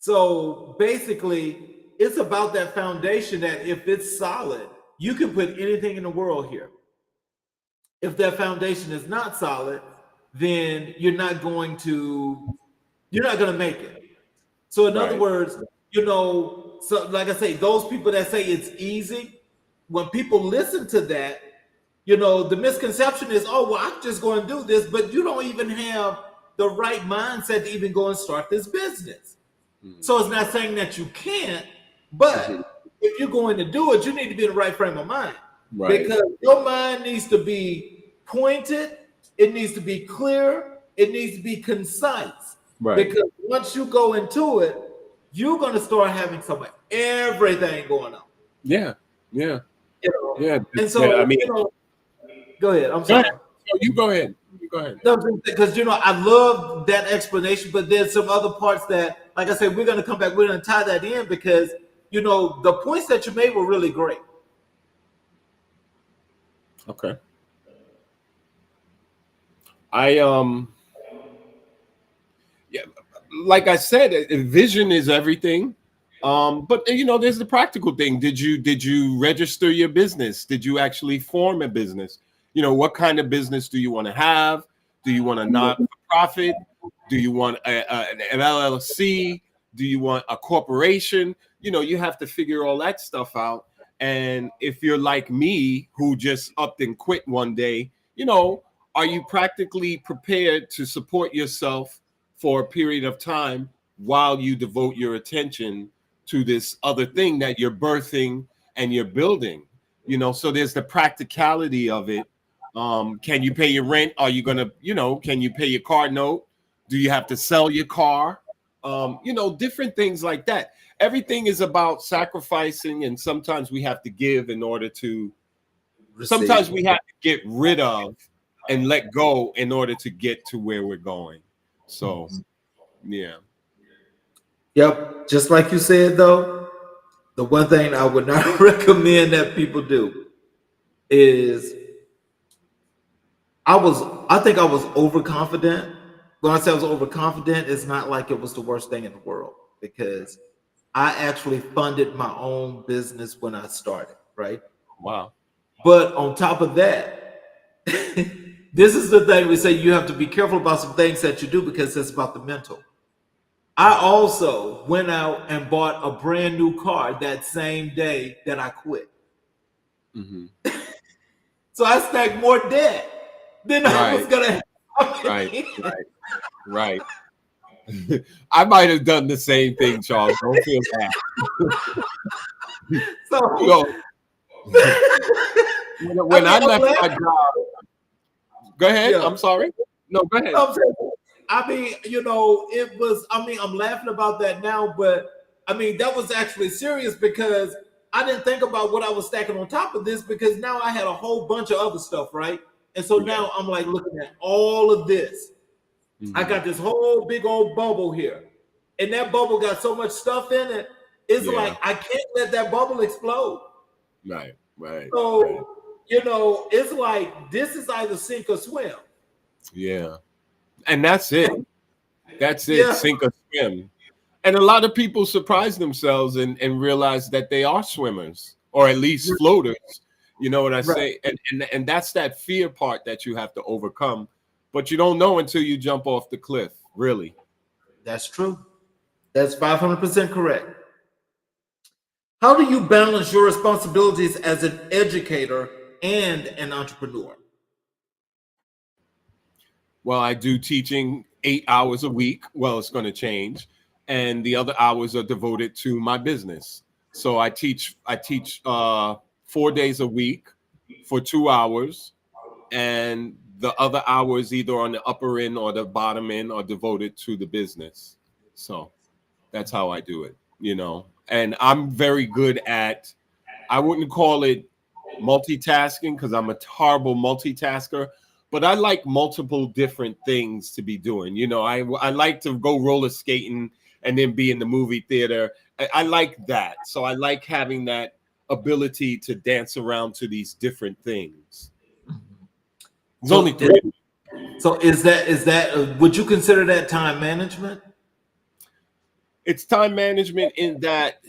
So basically, it's about that foundation that if it's solid, you can put anything in the world here. If that foundation is not solid, then you're not going to make it. So in other
Right.
words, so like I say, those people that say it's easy, when people listen to that, the misconception is, oh, well, I'm just going to do this, but you don't even have the right mindset to even go and start this business. So it's not saying that you can't,
Mhm.
but if you're going to do it, you need to be in the right frame of mind,
Right.
because your mind needs to be pointed, it needs to be clear, it needs to be concise.
Right.
Because once you go into it, you're going to start having some of everything going on.
Yeah. Yeah.
You know?
Yeah.
And
Yeah. I
so,
mean,
go ahead. I'm
go ahead.
sorry.
No, you go ahead. You go ahead.
No, because I love that explanation, but there's some other parts that, like I said, we're going to come back. We're going to tie that in because the points that you made were really great.
Okay. I Yeah, like I said, vision is everything. But there's the practical thing. Did you register your business? Did you actually form a business? What kind of business do you want to have? Do you want a not-for-profit? Do you want an LLC? Do you want a corporation? You have to figure all that stuff out. And if you're like me, who just upped and quit one day, are you practically prepared to support yourself for a period of time while you devote your attention to this other thing that you're birthing and you're building? So there's the practicality of it. Can you pay your rent? Are you gonna, can you pay your car note? Do you have to sell your car? Different things like that. Everything is about sacrificing, and sometimes we have to give in order to, sometimes we have to get rid of and let go in order to get to where we're going. So, yeah.
Yep. Just like you said, though, the one thing I would not recommend that people do is I think I was overconfident. When I say I was overconfident, it's not like it was the worst thing in the world, because I actually funded my own business when I started, right?
Wow.
But on top of that, this is the thing we say, you have to be careful about some things that you do, because it's about the mental. I also went out and bought a brand new car that same day that I quit.
Mm-hmm.
So I stacked more debt than I was
Right.
gonna have.
Right. Right. I might have done the same thing, Charles. Don't feel bad. You
So
know, when I
I'm
left my
laughing.
job, go ahead.
Yeah.
I'm sorry. No, go ahead.
I'm saying, it was, I'm laughing about that now, but that was actually serious, because I didn't think about what I was stacking on top of this, because now I had a whole bunch of other stuff, right? And so
Yeah.
now I'm like looking at all of this. I
Mm-hmm.
got this whole big old bubble here, and that bubble got so much stuff in it. It's
Yeah.
like I can't let that bubble explode.
Right. Right. Right.
So, it's like this is either sink or swim.
Yeah. And that's it. That's it.
Yeah,
Sink or swim. And a lot of people surprise themselves and realize that they are swimmers, or at least floaters. You know what I
right.
say? And that's that fear part that you have to overcome. But you don't know until you jump off the cliff, really.
That's true. That's 500% correct. How do you balance your responsibilities as an educator and an entrepreneur?
Well, I do teaching 8 hours a week. Well, it's going to change. And the other hours are devoted to my business. So I teach 4 days a week for 2 hours, and the other hours, either on the upper end or the bottom end, are devoted to the business. So that's how I do it. And I'm very good at, I wouldn't call it multitasking, because I'm a horrible multitasker, but I like multiple different things to be doing. I like to go roller skating and then be in the movie theater. I like that. So I like having that ability to dance around to these different things. There's only
So,
three.
is that would you consider that time management?
It's time management in that,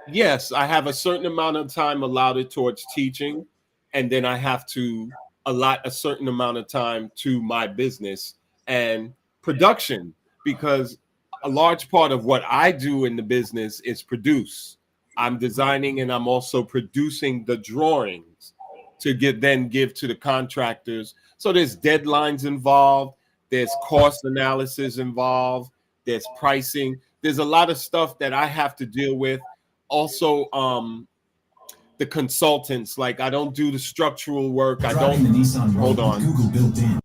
yes, I have a certain amount of time allotted towards teaching, and then I have to allot a certain amount of time to my business and production, because a large part of what I do in the business is produce. I'm designing, and I'm also producing the drawings to give to the contractors. So there's deadlines involved, there's cost analysis involved, there's pricing. There's a lot of stuff that I have to deal with. Also, the consultants, like, I don't do the structural work. I don't.
Driving the Nissan Rogue
Hold
with
on.
Google built in.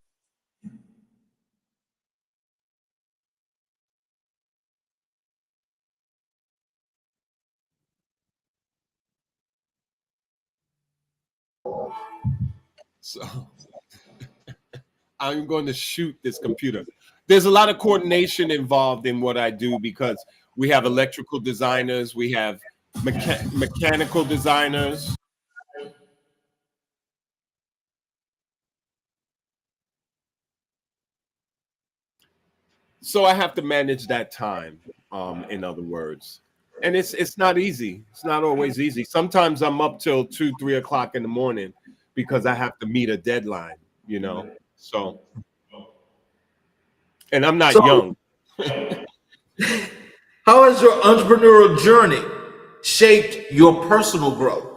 So I'm going to shoot this computer. There's a lot of coordination involved in what I do, because we have electrical designers, we have mechanical designers. So I have to manage that time, in other words. And it's not easy. It's not always easy. Sometimes I'm up till 2, 3 o'clock in the morning because I have to meet a deadline, you know. So, and I'm not
So,
young.
how has your entrepreneurial journey shaped your personal growth?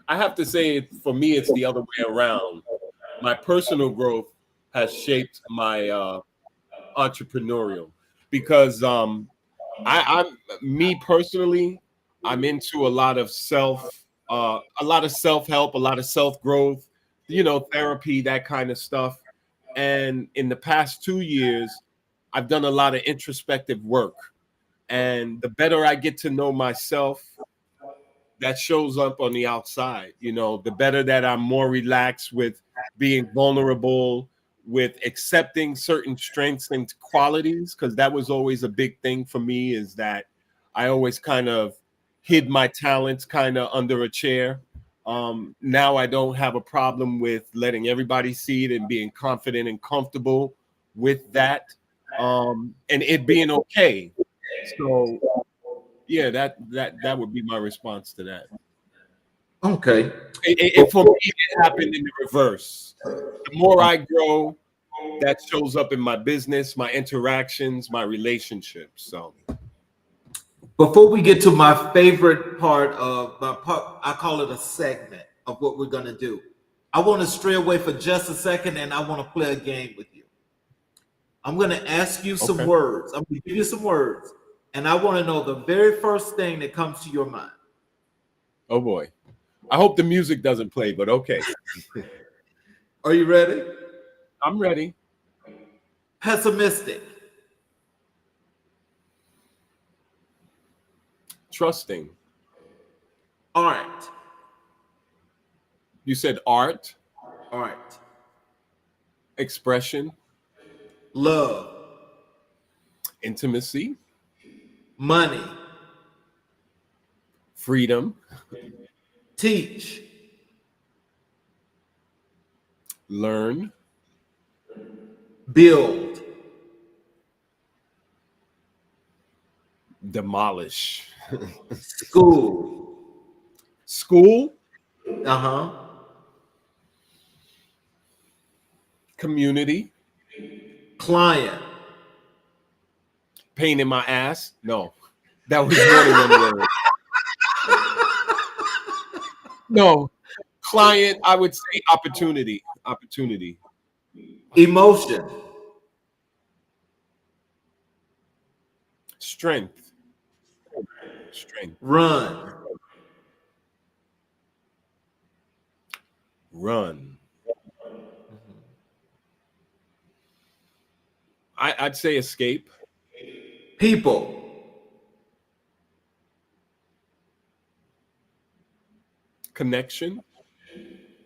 I have to say, for me, it's the other way around. My personal growth has shaped my entrepreneurial because I'm me personally, I'm into a lot of self help, a lot of self growth, therapy, that kind of stuff. And in the past 2 years, I've done a lot of introspective work. And the better I get to know myself, that shows up on the outside. The better that I'm more relaxed with being vulnerable, with accepting certain strengths and qualities, because that was always a big thing for me, is that I always kind of hid my talents kind of under a chair. Now I don't have a problem with letting everybody see it and being confident and comfortable with that, and it being okay. So yeah, that would be my response to that.
Okay.
For me, it happened in the reverse. The more I grow, that shows up in my business, my interactions, my relationships. So,
Before we get to my favorite part of my part, I call it a segment of what we're going to do. I want to stray away for just a second and I want to play a game with you. I'm going to ask you some
okay.
words. I'm going to give you some words, and I want to know the very first thing that comes to your mind.
Oh boy. I hope the music doesn't play, but okay.
Are you ready?
I'm ready.
Pessimistic.
Trusting.
Art.
You said art,
Art.
expression,
Love.
intimacy,
Money.
freedom,
Teach.
learn,
Build.
demolish.
School.
School,
Uh-huh.
community,
Client.
pain in my ass. No, that was more than one word. No, client, I would say opportunity. Opportunity.
Emotion.
Strength. Strength.
Run.
Run. I'd say escape.
People.
Connection.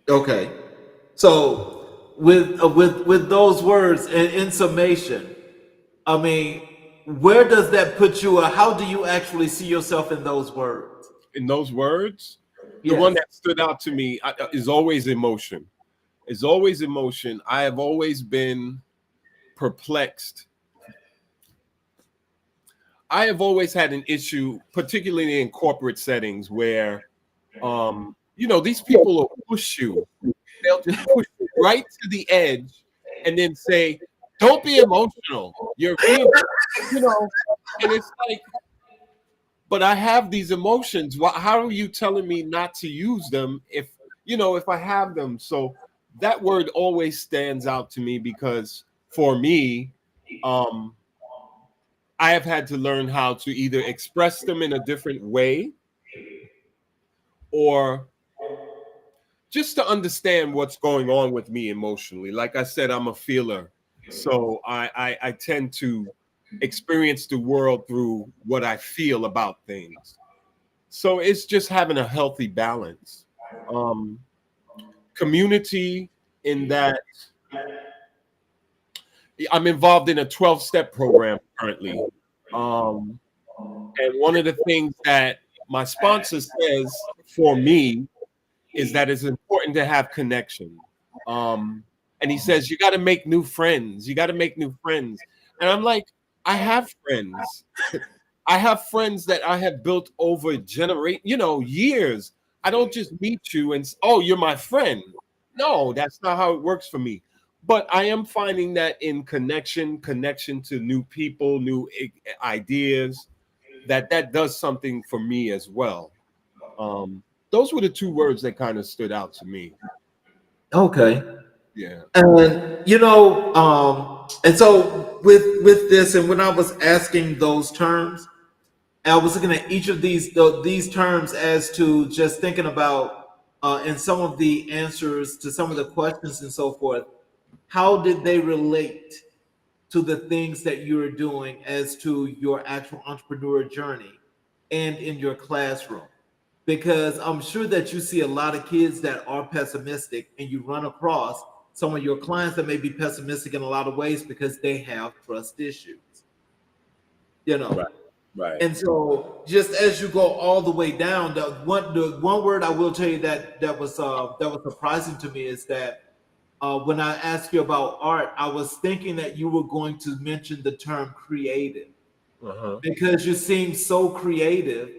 Okay. So with those words in summation, I mean, where does that put you, or how do you actually see yourself in those words?
In those words, the one
Yes.
that stood out to me is always emotion. Is always emotion. I have always been perplexed. I have always had an issue, particularly in corporate settings, where these people will push you. They'll just push you right to the edge and then say, "Don't be emotional. You're being, you know," and it's like, but I have these emotions. How are you telling me not to use them if I have them? So that word always stands out to me because for me, um, I have had to learn how to either express them in a different way or just to understand what's going on with me emotionally. Like I said, I'm a feeler. So I tend to experience the world through what I feel about things. So it's just having a healthy balance. Um, Community, in that I'm involved in a 12-step program currently. Um, and one of the things that my sponsor says for me is that it's important to have connection. Um, And he says, "You got to make new friends. You got to make new friends." And I'm like, I have friends. I have friends that I have built over years. I don't just meet you and oh, you're my friend. No, that's not how it works for me. But I am finding that in connection to new people, new ideas, that does something for me as well. Um, those were the two words that kind of stood out to me.
Okay.
Yeah.
And and so with this, and when I was asking those terms, I was looking at each of these terms as to just thinking about in some of the answers to some of the questions and so forth. How did they relate to the things that you're doing as to your actual entrepreneur journey and in your classroom? Because I'm sure that you see a lot of kids that are pessimistic, and you run across some of your clients that may be pessimistic in a lot of ways because they have trust issues, you know.
Right. Right.
And so, just as you go all the way down, the one word I will tell you that was surprising to me is that when I asked you about art, I was thinking that you were going to mention the term creative,
Uh-huh.
because you seem so creative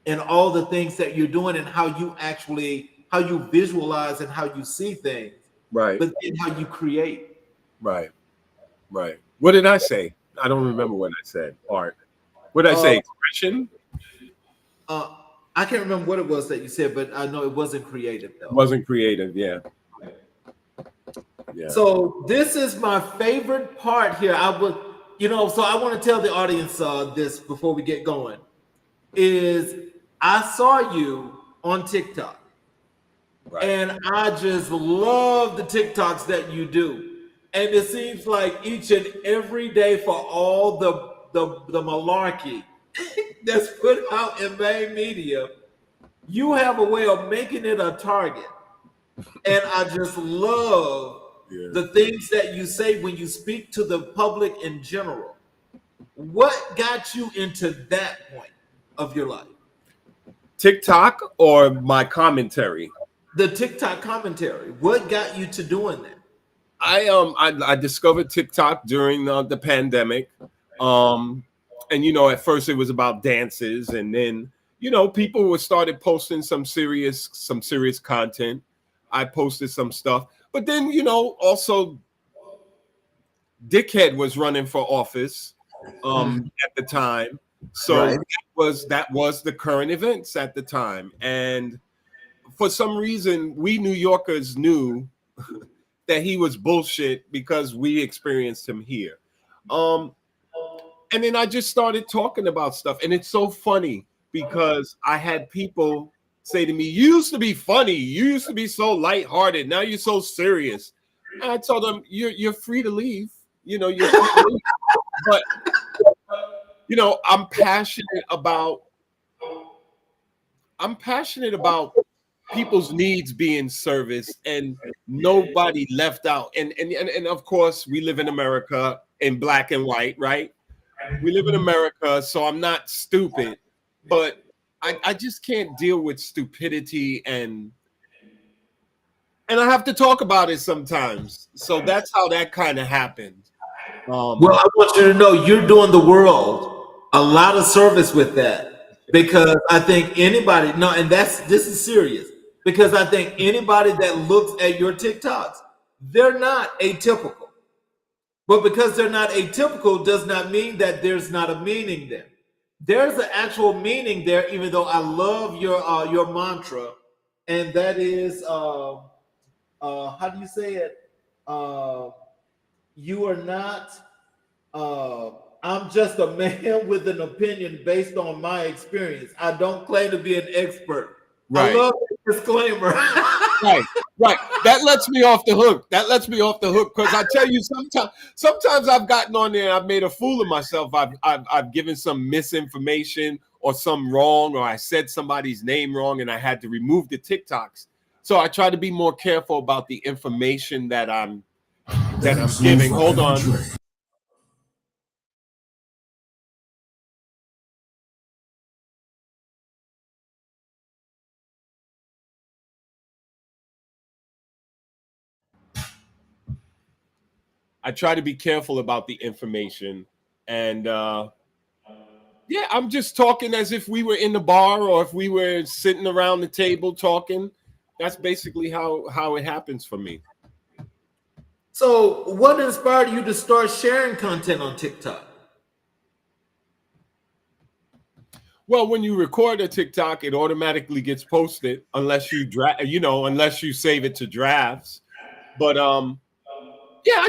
in all the things that you're doing, and how you visualize and how you see things,
Right.
but then how you create.
Right. Right. What did I say? I don't remember what I said. Art. What did I
Uh,
say? Expression?
uh, I can't remember what it was that you said, but I know it wasn't creative though.
Wasn't creative. Yeah. Yeah.
So this is my favorite part here. So I want to tell the audience this before we get going. Is I saw you on TikTok,
Right.
and I just love the TikToks that you do. And it seems like each and every day, for all the malarkey that's put out in main media, you have a way of making it a target. And I just love
Yeah.
the things that you say when you speak to the public in general. What got you into that point of your life?
TikTok or my commentary?
The TikTok commentary. What got you to doing that?
I discovered TikTok during the pandemic. Um and at first it was about dances, and then people were started posting some serious content. I posted some stuff. But then, also Dickhead was running for office at the time. So
Right.
that was the current events at the time. And for some reason, we New Yorkers knew that he was bullshit because we experienced him here. Um, and then I just started talking about stuff. And it's so funny because I had people say to me, "You used to be funny. You used to be so lighthearted. Now you're so serious." And I told them, "You're free to leave. You're free to leave." But I'm passionate about people's needs being serviced and nobody left out. And of course, we live in America in black and white, right? We live in America, so I'm not stupid, but I just can't deal with stupidity, and I have to talk about it sometimes. So that's how that kind of happened.
Well,
Um,
I want you to know you're doing the world a lot of service with that, because I think anybody, no, and this is serious, because I think anybody that looks at your TikToks, they're not atypical. But because they're not atypical does not mean that there's not a meaning there. There's an actual meaning there, even though I love your mantra, and that is how do you say it? Uh, you are not. Uh, I'm just a man with an opinion based on my experience. I don't claim to be an expert. I
right.
love the disclaimer.
Right, right. That lets me off the hook. That lets me off the hook because I tell you, sometimes I've gotten on there and I've made a fool of myself. I've given some misinformation or some wrong, or I said somebody's name wrong, and I had to remove the TikToks. So I try to be more careful about the information that I'm giving. Hold on. I try to be careful about the information. And yeah, I'm just talking as if we were in the bar or if we were sitting around the table talking. That's basically how it happens for me.
So, what inspired you to start sharing content on TikTok?
Well, when you record a TikTok, it automatically gets posted unless you unless you save it to drafts. But yeah,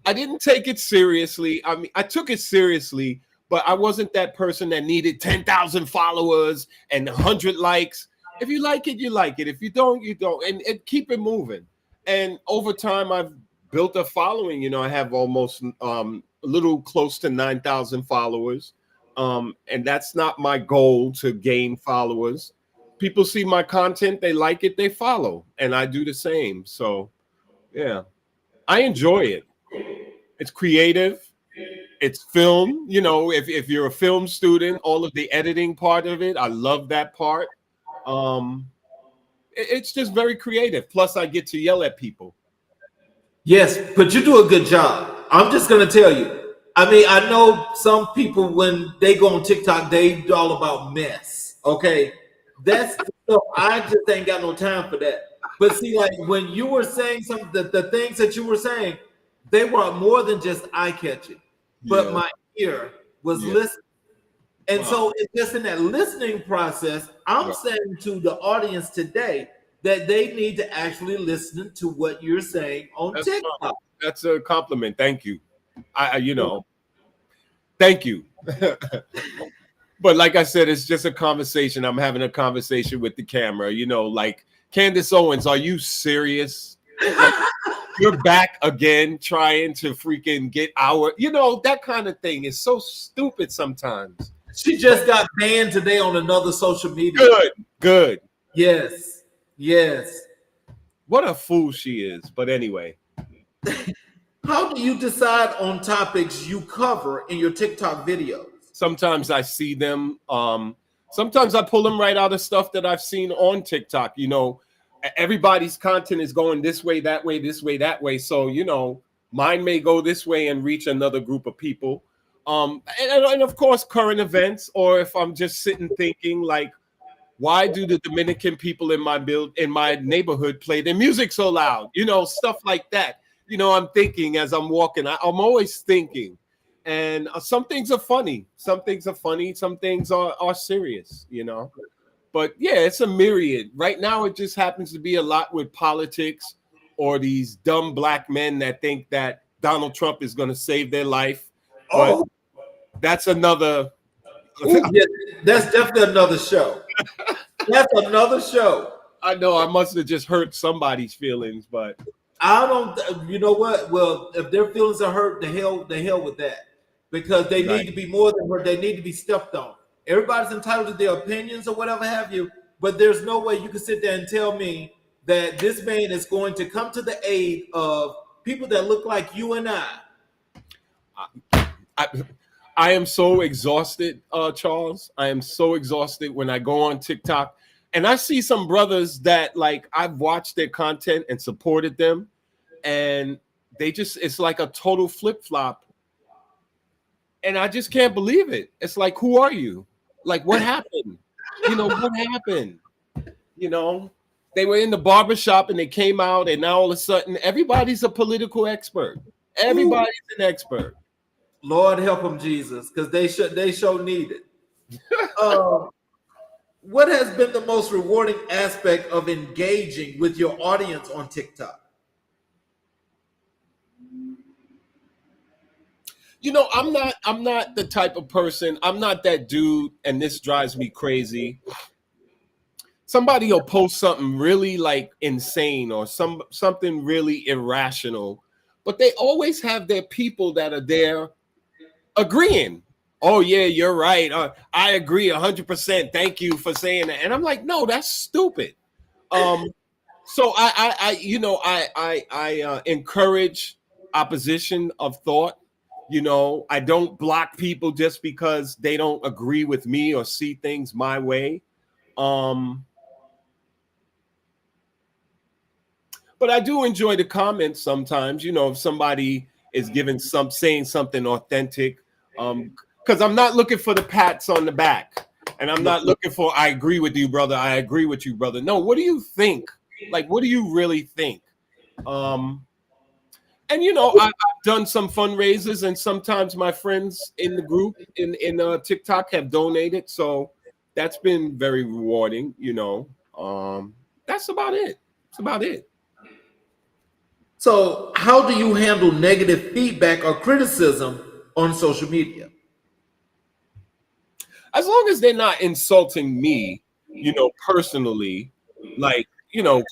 I didn't take it seriously. I mean, I took it seriously, but I wasn't that person that needed 10,000 followers and 100 likes. If you like it, you like it. If you don't, you don't. And keep it moving. And over time, I've built a following. I have almost a little close to 9,000 followers. And that's not my goal to gain followers. People see my content, they like it, they follow, and I do the same. So, yeah, I enjoy it. It's creative. It's film. If you're a film student, all of the editing part of it, I love that part. It's just very creative. Plus, I get to yell at people.
Yes, but you do a good job. I'm just gonna tell you. I mean, I know some people when they go on TikTok, they all about mess. Okay, that's the stuff. I just ain't got no time for that. But see, like when you were saying some the things that you were saying, they were more than just eye catching. But
Yeah,
my ear was
yeah.
listening. And
Wow.
so it's just in that listening process, I'm
Right.
saying to the audience today that they need to actually listen to what you're saying on
That's fine.
TikTok.
That's a compliment. Thank you. Thank you. But like I said, it's just a conversation. I'm having a conversation with the camera. Like Candace Owens, are you serious? Like you're back again trying to freaking get that kind of thing is so stupid sometimes.
She just got banned today on another social media.
Good.
Yes. Yes.
What a fool she is. But anyway,
How do you decide on topics you cover in your TikTok videos?
sometimes I see them. Sometimes I pull them right out of stuff that I've seen on TikTok. Everybody's content is going this way, that way, this way, that way. So, mine may go this way and reach another group of people. And of course, current events, or if I'm just sitting thinking like, why do the Dominican people in my neighborhood play their music so loud? Stuff like that. I'm thinking as I'm walking. I'm always thinking. And some things are funny. Some things are funny. Some things are serious, But yeah, it's a myriad. Right now, it just happens to be a lot with politics or these dumb black men that think that Donald Trump is going to save their life. But
Oh,
that's another.
yeah, that's definitely another show. That's another show.
I know I must have just hurt somebody's feelings, but
I don't. You know what? Well, if their feelings are hurt, the hell with that, because they need
right.
to be more than hurt. They need to be stepped on. Everybody's entitled to their opinions or whatever have you, but there's no way you can sit there and tell me that this man is going to come to the aid of people that look like you and I.
I, I am so exhausted, Charles. I am so exhausted when I go on TikTok and I see some brothers that like I've watched their content and supported them, and it's like a total flip flop. And I just can't believe it. It's like, who are you? Like, what happened? What happened? They were in the barbershop and they came out, and now all of a sudden, everybody's a political expert.
Ooh,
Everybody's an expert.
Lord help them, Jesus, because they show need it. Um, what has been the most rewarding aspect of engaging with your audience on TikTok?
I'm not the type of person, I'm not that dude, and this drives me crazy. Somebody will post something really like insane or something really irrational, but they always have their people that are there agreeing. Oh yeah, you're right. I agree 100%. Thank you for saying that. And I'm like, no, that's stupid. So I encourage opposition of thought. I don't block people just because they don't agree with me or see things my way. But I do enjoy the comments sometimes. If somebody is saying something authentic, because I'm not looking for the pats on the back, and I'm not looking for I agree with you, brother. I agree with you, brother. No, what do you think? Like, what do you really think? And I've done some fundraisers, and sometimes my friends in the group in TikTok have donated, so that's been very rewarding. That's about it. That's about it.
So, how do you handle negative feedback or criticism on social media?
As long as they're not insulting me, personally, like,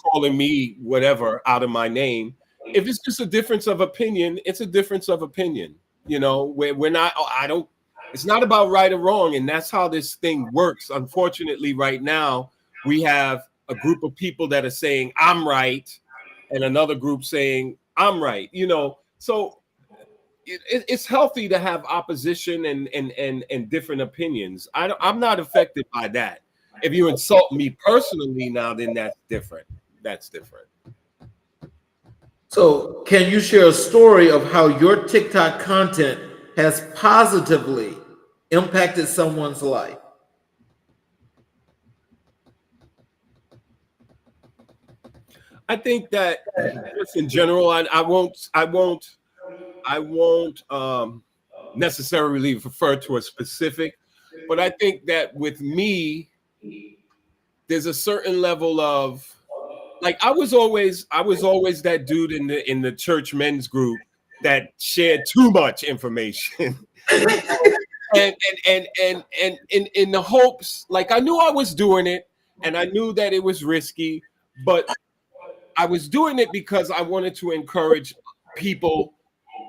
calling me whatever out of my name. If it's just a difference of opinion, it's a difference of opinion. We're not, I don't, it's not about right or wrong. And that's how this thing works. Unfortunately, right now, we have a group of people that are saying, I'm right, and another group saying, I'm right. So it's healthy to have opposition and different opinions. I'm not affected by that. If you insult me personally now, then that's different. That's different.
So, can you share a story of how your TikTok content has positively impacted someone's life?
I think that just in general, I won't necessarily refer to a specific, but I think that with me, there's a certain level of, like, I was always that dude in the church men's group that shared too much information. And in the hopes, like, I knew I was doing it, and I knew that it was risky, but I was doing it because I wanted to encourage people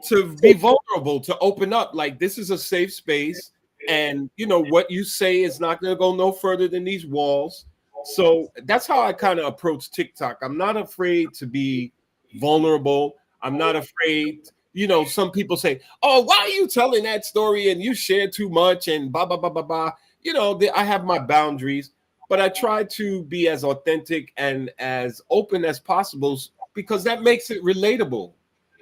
to be vulnerable, to open up. Like, this is a safe space, and what you say is not going to go no further than these walls. So that's how I kind of approach TikTok. I'm not afraid to be vulnerable. I'm not afraid. Some people say, "Oh, why are you telling that story and you share too much and blah blah blah blah blah." I have my boundaries, but I try to be as authentic and as open as possible, because that makes it relatable.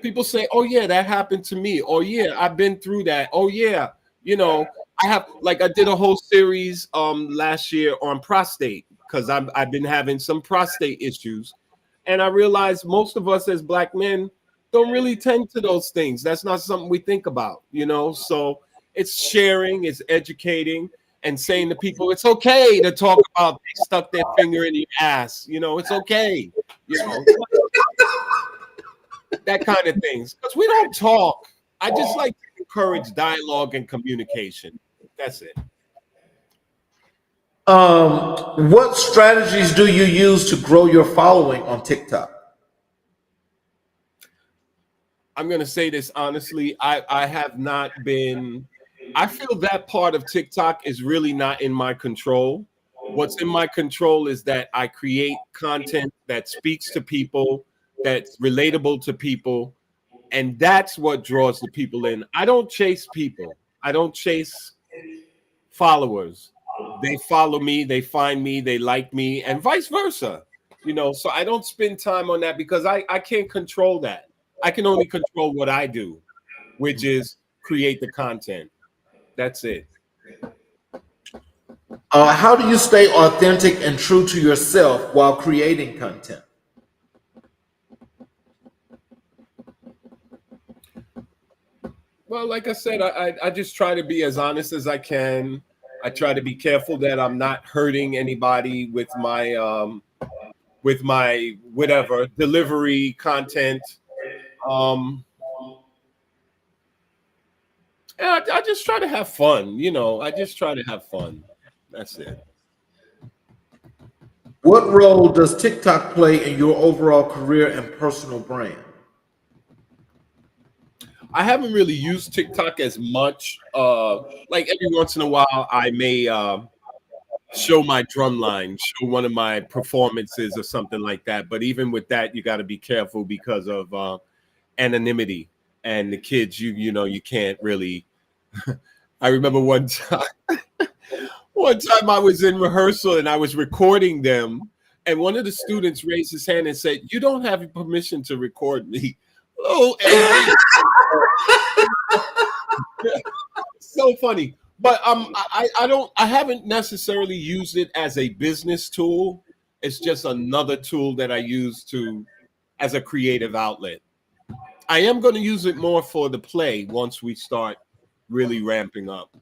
People say, "Oh yeah, that happened to me." "Oh yeah, I've been through that." "Oh yeah, I have." Like, I did a whole series last year on prostate, because I've been having some prostate issues, and I realized most of us as Black men don't really tend to those things. That's not something we think about. So it's sharing, it's educating, and saying to people, it's okay to talk about they stuck their finger in your ass. It's okay. You know, that kind of things. Because we don't talk. I just like to encourage dialogue and communication. That's it.
What strategies do you use to grow your following on TikTok?
I'm going to say this honestly. I have not been, I feel that part of TikTok is really not in my control. What's in my control is that I create content that speaks to people, that's relatable to people, and that's what draws the people in. I don't chase people. I don't chase followers. They follow me, they find me, they like me, and vice versa. So I don't spend time on that because I can't control that. I can only control what I do, which is create the content. That's it.
How do you stay authentic and true to yourself while creating content?
Well, like I said, I just try to be as honest as I can. I try to be careful that I'm not hurting anybody with my whatever delivery content. Um, and I just try to have fun. I just try to have fun. That's it.
What role does TikTok play in your overall career and personal brand?
I haven't really used TikTok as much. Like, every once in a while, I may show my drum line, show one of my performances or something like that. But even with that, you got to be careful because of anonymity, and the kids. You can't really. I remember one time I was in rehearsal and I was recording them, and one of the students raised his hand and said, "You don't have permission to record me." Oh, angry. So funny. But I haven't necessarily used it as a business tool. It's just another tool that I use to as a creative outlet. I am going to use it more for the play once we start really ramping up.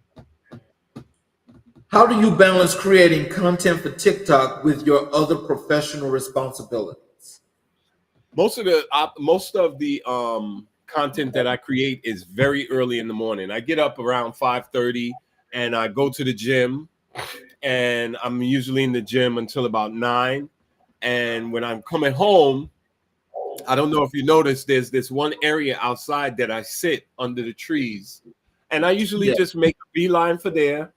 How do you balance creating content for TikTok with your other professional responsibilities?
Most of the content that I create is very early in the morning. I get up around 5:30 and I go to the gym, and I'm usually in the gym until about 9. And when I'm coming home, I don't know if you noticed, there's this one area outside that I sit under the trees. And I usually
Yeah.
just make a beeline for there,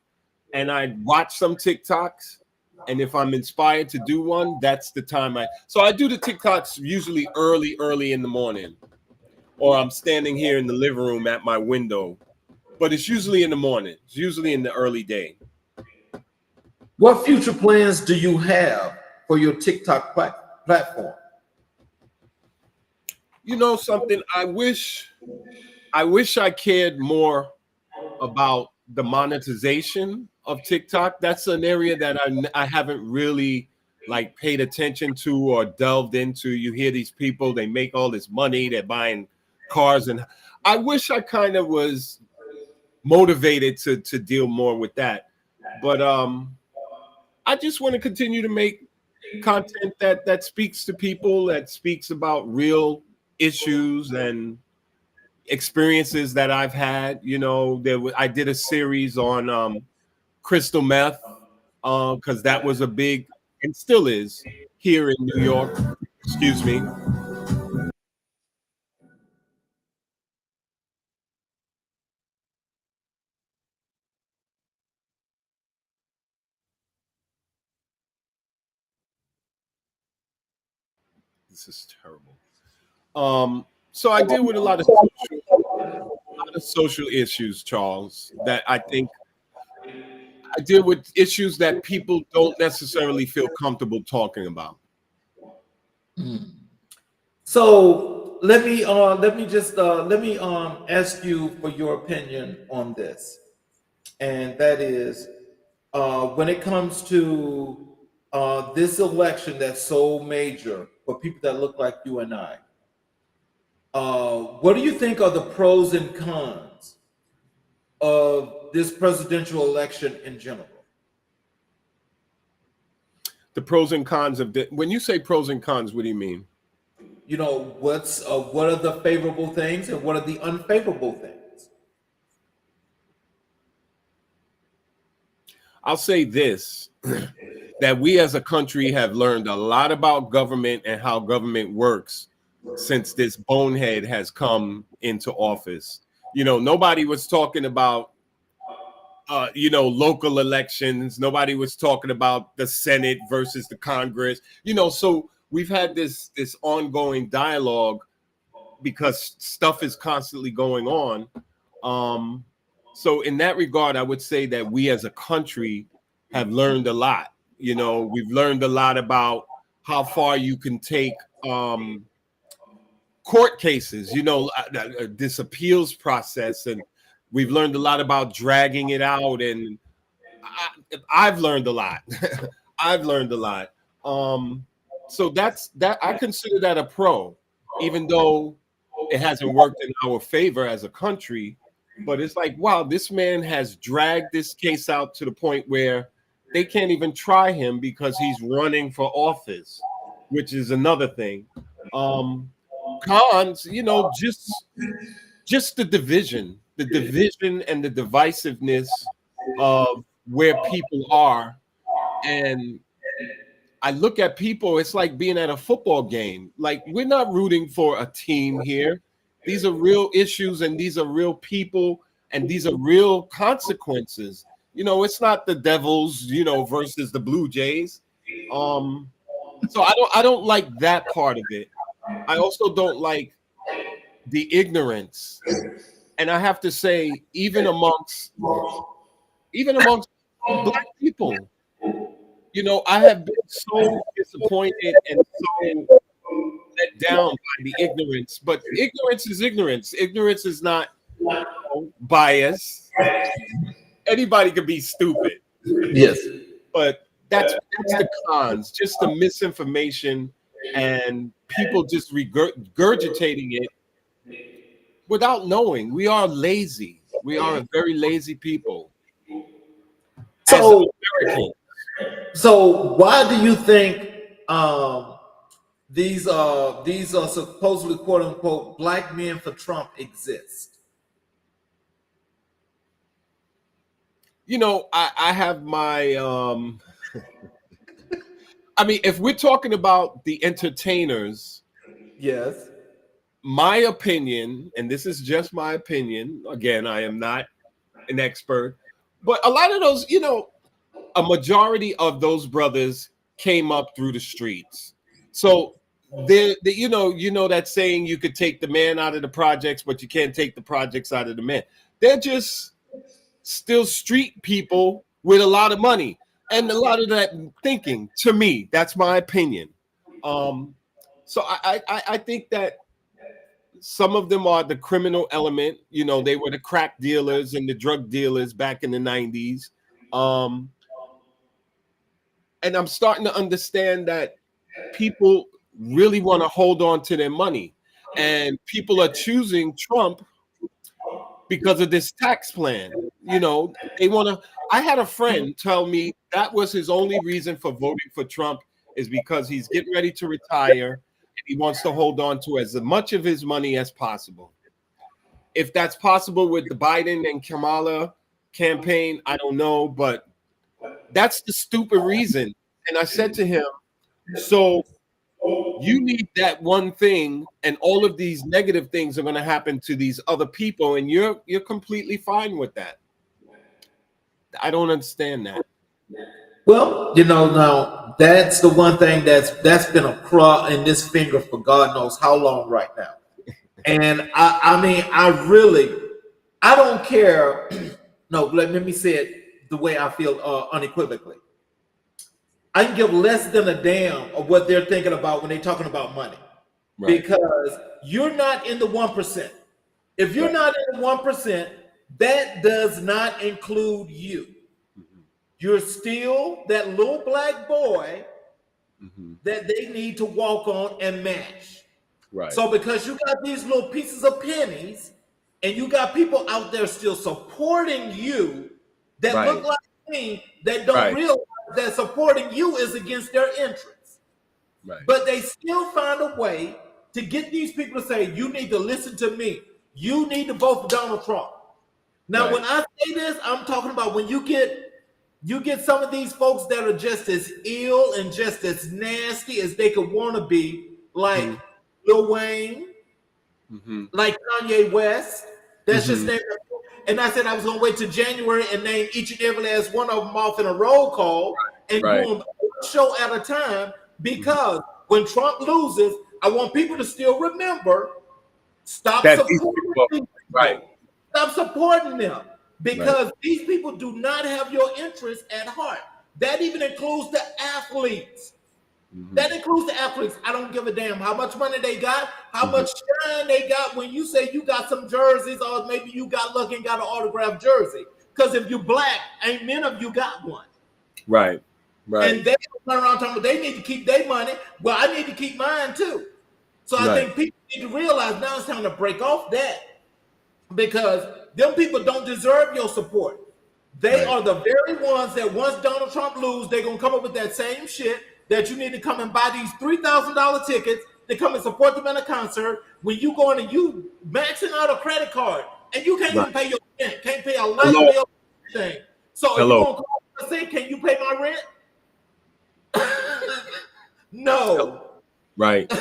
and I watch some TikToks. And if I'm inspired to do one, that's the time so I do the TikToks usually early in the morning, or I'm standing here in the living room at my window. But it's usually in the morning. It's usually in the early day.
What future plans do you have for your TikTok platform?
You know something? I wish I cared more about the monetization of TikTok. That's an area that I haven't really like paid attention to or delved into. You hear these people, they make all this money, they're buying cars, and I wish I kind of was motivated to deal more with that. But I just want to continue to make content that speaks to people, that speaks about real issues and experiences that I've had. You know, I did a series on crystal meth, because that was a big, and still is, here in New York. Excuse me. This is terrible. So I deal with a lot of social issues, Charles, that I think I deal with issues that people don't necessarily feel comfortable talking about.
So let me ask you for your opinion on this, and that is when it comes to this election that's so major for people that look like you and I. What do you think are the pros and cons of this presidential election in general?
The pros and cons of when you say pros and cons, what do you mean?
You know, what are the favorable things and what are the unfavorable things?
I'll say this, that we as a country have learned a lot about government and how government works since this bonehead has come into office. You know, nobody was talking about local elections. Nobody was talking about the Senate versus the Congress. So we've had this ongoing dialogue because stuff is constantly going on. So in that regard, I would say that we as a country have learned a lot. We've learned a lot about how far you can take court cases, this appeals process, and we've learned a lot about dragging it out. And I've learned a lot. I've learned a lot. So that I consider that a pro, even though it hasn't worked in our favor as a country. But it's like, wow, this man has dragged this case out to the point where they can't even try him because he's running for office, which is another thing. Cons, just the division and the divisiveness of where people are. And I look at people, it's like being at a football game. Like, we're not rooting for a team here. These are real issues, and these are real people, and these are real consequences. It's not the Devils, versus the Blue Jays. So I don't like that part of it. I also don't like the ignorance. And I have to say, even amongst black people, I have been so disappointed and so let down by the ignorance. But ignorance is ignorance. Ignorance is not bias. Anybody can be stupid,
Yes.
but that's the cons. Just the misinformation and people just regurgitating it without knowing. We are lazy. We are a very lazy people as
So,
Americans.
so why do you think these are supposedly quote unquote black men for Trump exist?
You know, I have my I mean, if we're talking about the entertainers,
Yes.
my opinion, and this is just my opinion, again, I am not an expert, but a lot of those, you know, a majority of those brothers came up through the streets. So you know that saying, you could take the man out of the projects, but you can't take the projects out of the man. They're just still street people with a lot of money and a lot of that thinking. To me, that's my opinion. Um, so I think that some of them are the criminal element. You know, they were the crack dealers and the drug dealers back in the 90s. Um, and I'm starting to understand that people really want to hold on to their money. And people are choosing Trump because of this tax plan. You know, they want to. I had a friend tell me that was his only reason for voting for Trump, is because he's getting ready to retire and he wants to hold on to as much of his money as possible. If that's possible with the Biden and Kamala campaign, I don't know, but that's the stupid reason. And I said to him, so you need that one thing, and all of these negative things are going to happen to these other people, and you're completely fine with that. I don't understand that.
Well, you know, now that's the one thing that's been a craw in this finger for God knows how long right now. And I mean, I don't care. No, let me say it the way I feel unequivocally. I can give less than a damn of what they're thinking about when they're talking about money,
Right.
because you're not in the 1%. If you're
Right.
not in the 1%, that does not include you.
Mhm.
You're still that little black boy
Mhm.
that they need to walk on and match.
Right.
So because you got these little pieces of pennies and you got people out there still supporting you that look
Right.
like me, that don't
Right.
realize that supporting you is against their interests.
Right.
But they still find a way to get these people to say, you need to listen to me. You need to vote for Donald Trump. Now,
Right.
when I say this, I'm talking about when you get some of these folks that are just as ill and just as nasty as they could want to be, like
Mhm.
Lil Wayne,
Mhm.
like Kanye West. That's just
Mhm.
name. And I said I was gonna wait till January and name each and every last one of them off in a roll call and do
Right.
them one show at a time,
Mhm.
because when Trump loses, I want people to still remember, stop
That these
supporting
people.
these
Right.
people. Stop supporting them,
Right.
because these people do not have your interests at heart. That even includes the athletes.
Mhm.
That includes the athletes. I don't give a damn how much money they got, how
Mhm.
much shine they got when you say you got some jerseys, or maybe you got lucky and got an autographed jersey. Because if you black, ain't many of you got one.
Right. Right.
And they turn around talking about they need to keep their money. Well, I need to keep mine too. So I
Right.
think people need to realize now it's time to break off that, because them people don't deserve your support. They
Right.
are the very ones that once Donald Trump lose, they're gonna come up with that same shit that you need to come and buy these $3,000 tickets to come and support them in a concert, when you going and you maxing out a credit card and you can't
Right.
even pay your rent, can't pay a light
Hello.
bill, thing. So if you're
Hello.
gonna call and say, can you pay my rent? No.
Right.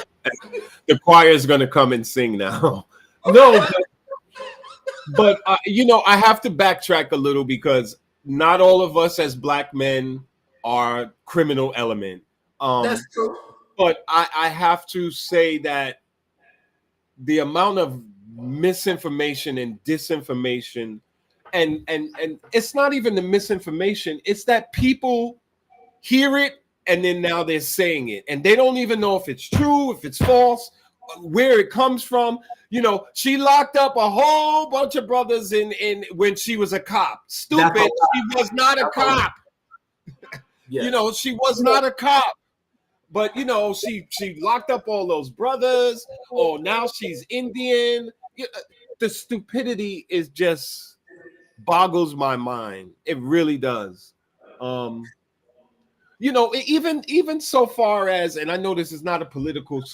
The choir is going to come and sing now. No, but you know, I have to backtrack a little, because not all of us as black men are criminal element.
That's
Um,
true.
but I have to say that the amount of misinformation and disinformation, and it's not even the misinformation, it's that people hear it and then now they're saying it, and they don't even know if it's true, if it's false, where it comes from. You know, she locked up a whole bunch of brothers in when she was a cop. Stupid. She was not a cop. Yes. You know, she was not a cop. But you know, she locked up all those brothers. Oh, now she's Indian. The stupidity is just boggles my mind. It really does. You know, even so far as, and I know this is not a political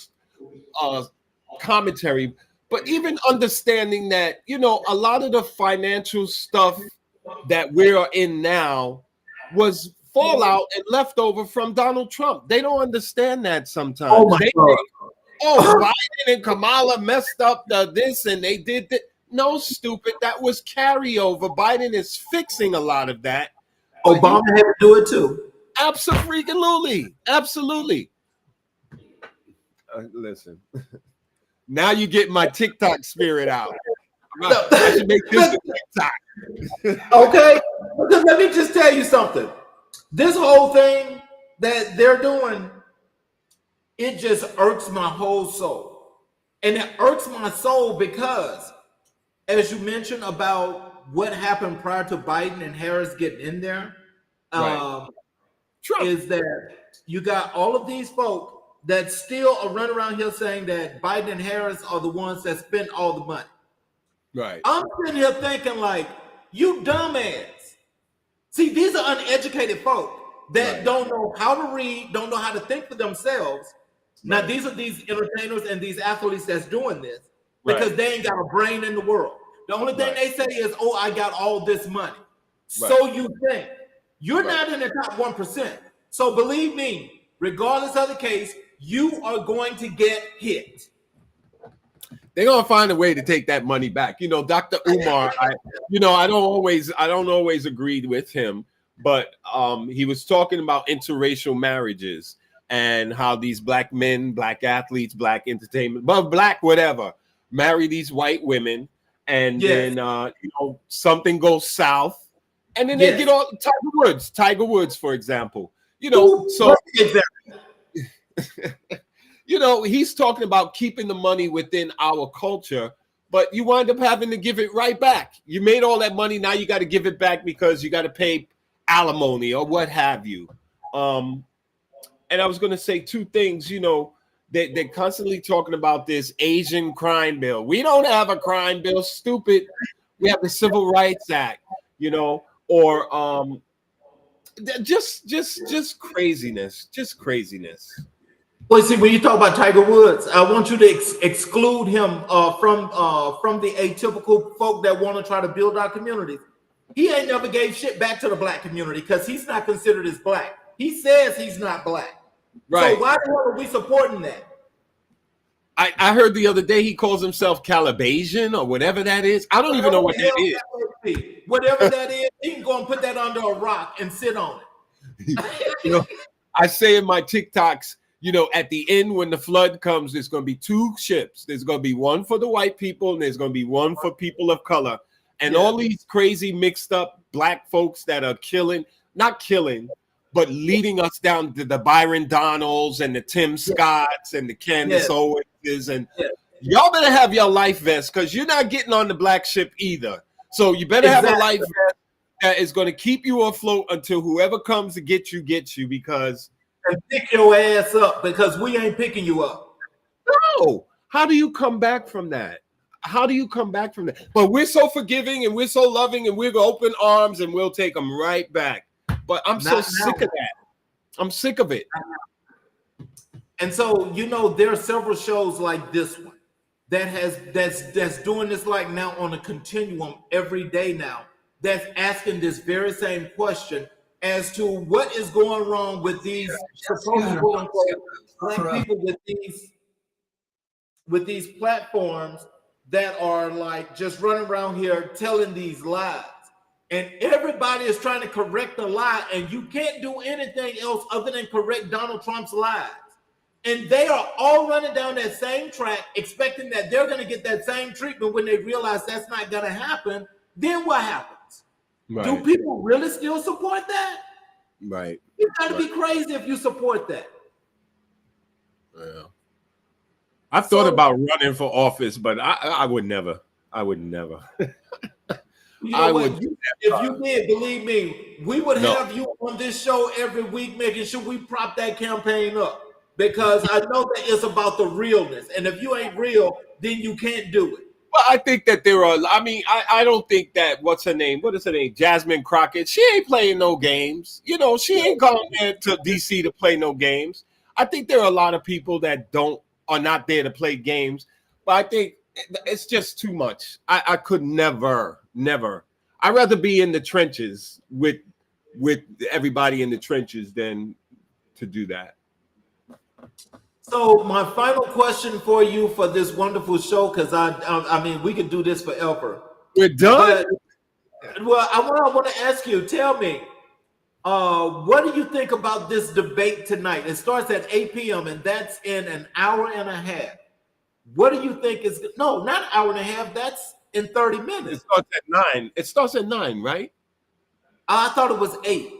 commentary, but even understanding that, you know, a lot of the financial stuff that we're in now was fallout and leftover from Donald Trump. They don't understand that sometimes.
Oh my God.
Biden and Kamala messed up this and they did that. No, stupid. That was carryover. Biden is fixing a lot of that.
Obama had to do it too.
Absolutely. Absolutely. Listen. Now you get my TikTok spirit out. I should make this a TikTok.
Okay, because let me just tell you something. This whole thing that they're doing, it just irks my whole soul. And it irks my soul because, as you mentioned about what happened prior to Biden and Harris getting in there,
right.
Is that you got all of these folk that still are running around here saying that Biden and Harris are the ones that spent all the money.
Right.
I'm sitting here thinking like, you dumbass. See, these are uneducated folk that don't know how to read, don't know how to think for themselves. Right. Now, these are these entertainers and these athletes that's doing this because they ain't got a brain in the world. The only thing they say is, oh, I got all this money. So you think. You're not in the top 1%. So believe me, regardless of the case, you are going to get hit.
They're gonna find a way to take that money back. You know, Dr. Umar, I don't always agree with him, but he was talking about interracial marriages and how these black men, black athletes, black entertainment, but black whatever, marry these white women, and then something goes south. And then they get all Tiger Woods, for example. You know, you know, he's talking about keeping the money within our culture, but you wind up having to give it right back. You made all that money, now you got to give it back because you got to pay alimony or what have you. And I was going to say two things. You know, they're constantly talking about this Asian crime bill. We don't have a crime bill, stupid. We have the Civil Rights Act, you know. Or just craziness, Well,
see, when you talk about Tiger Woods, I want you to exclude him from the atypical folk that want to try to build our communities. He ain't never gave shit back to the black community because he's not considered as black. He says he's not black. Right. So why the hell are we supporting that?
I heard the other day he calls himself Calabasian or whatever that is. I don't even know what that is.
Whatever that is, he can go and put that under a rock and sit on it.
You know, I say in my TikToks, you know, at the end when the flood comes, there's going to be two ships. There's going to be one for the white people and there's going to be one for people of color. And all these crazy mixed up black folks that are not killing, but leading us down to the Byron Donalds and the Tim Scotts and the Candace Owens. And y'all better have your life vest because you're not getting on the black ship either. So you better have a life vest that is going to keep you afloat until whoever comes to get you because
and pick your ass up because we ain't picking you up.
No. How do you come back from that? But we're so forgiving and we're so loving and we're going to open arms and we'll take them right back. But I'm so sick of that. I'm sick of it.
And so, you know, there are several shows like this one that's doing this like now on a continuum every day now, that's asking this very same question as to what is going wrong with these supposed black people with these platforms that are like just running around here telling these lies. And everybody is trying to correct the lie, and you can't do anything else other than correct Donald Trump's lies. And they are all running down that same track, expecting that they're going to get that same treatment when they realize that's not going to happen. Then what happens? Right. Do people really still support that?
Right.
You gotta be crazy if you support that.
Yeah. I've thought
So
about running for office, but I would never. I would never.
you know
I
what?
would
If you did, believe me, we would
no.
have you on this show every week, making sure we prop that campaign up because I know that it's about the realness, and if you ain't real, then you can't do it.
Well, I think that there are. I mean, I don't think that what's her name? What is her name? Jasmine Crockett. She ain't playing no games. You know, she ain't going there to DC to play no games. I think there are a lot of people that are not there to play games, but I think it's just too much. I could never. I'd rather be in the trenches with everybody in the trenches than to do that.
So my final question for you for this wonderful show, because I mean we could do this forever,
We're done.
but well, I want to ask you. Tell me, what do you think about this debate tonight? It starts at 8 p.m. and that's in an hour and a half. What do you think is no, not an hour and a half? That's in 30
It
minutes.
starts at 9. It starts at 9, right?
I thought it was 8.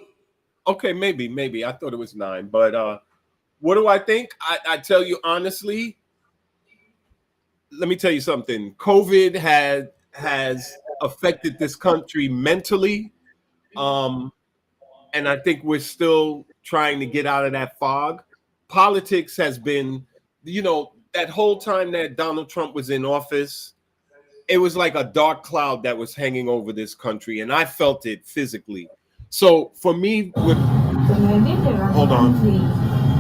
Okay, maybe. I thought it was 9. But what do I think? I tell you honestly, let me tell you something. COVID has affected this country mentally. And I think we're still trying to get out of that fog. Politics has been, that whole time that Donald Trump was in office, it was like a dark cloud that was hanging over this country, and I felt it physically. So for me, hold on.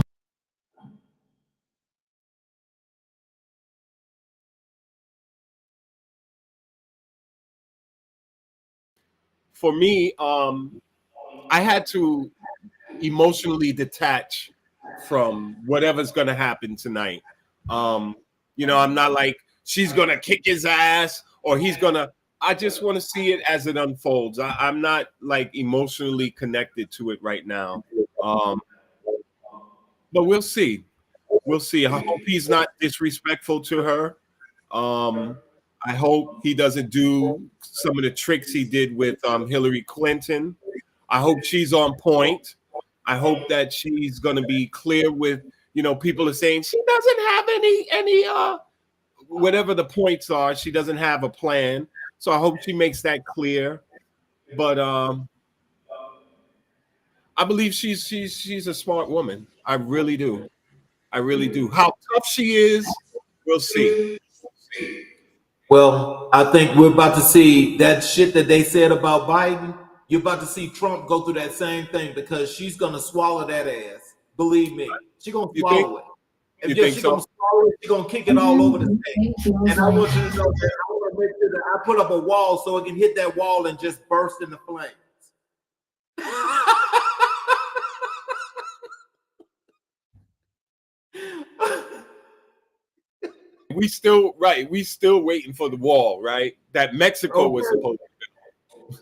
For me, I had to emotionally detach from whatever's going to happen tonight. I'm not like she's going to kick his ass or he's going to. I just want to see it as it unfolds. I'm not like emotionally connected to it right now. But we'll see. We'll see. I hope he's not disrespectful to her. I hope he doesn't do some of the tricks he did with Hillary Clinton. I hope she's on point. I hope that she's going to be clear with, people are saying she doesn't have any whatever the points are. She doesn't have a plan. So I hope she makes that clear. But I believe she's a smart woman. I really do. I really do. How tough she is, we'll see.
Well, I think we're about to see that shit that they said about Biden. You're about to see Trump go through that same thing because she's gonna swallow that ass. Believe me, she's gonna
You think?
swallow it.
You
If yeah,
think
she's gonna
so?
swallow it, she's gonna kick it all over the stage. And I want you to know that I want to make sure that I put up a wall so it can hit that wall and just burst into flames.
We still waiting for the wall, right? That Mexico was supposed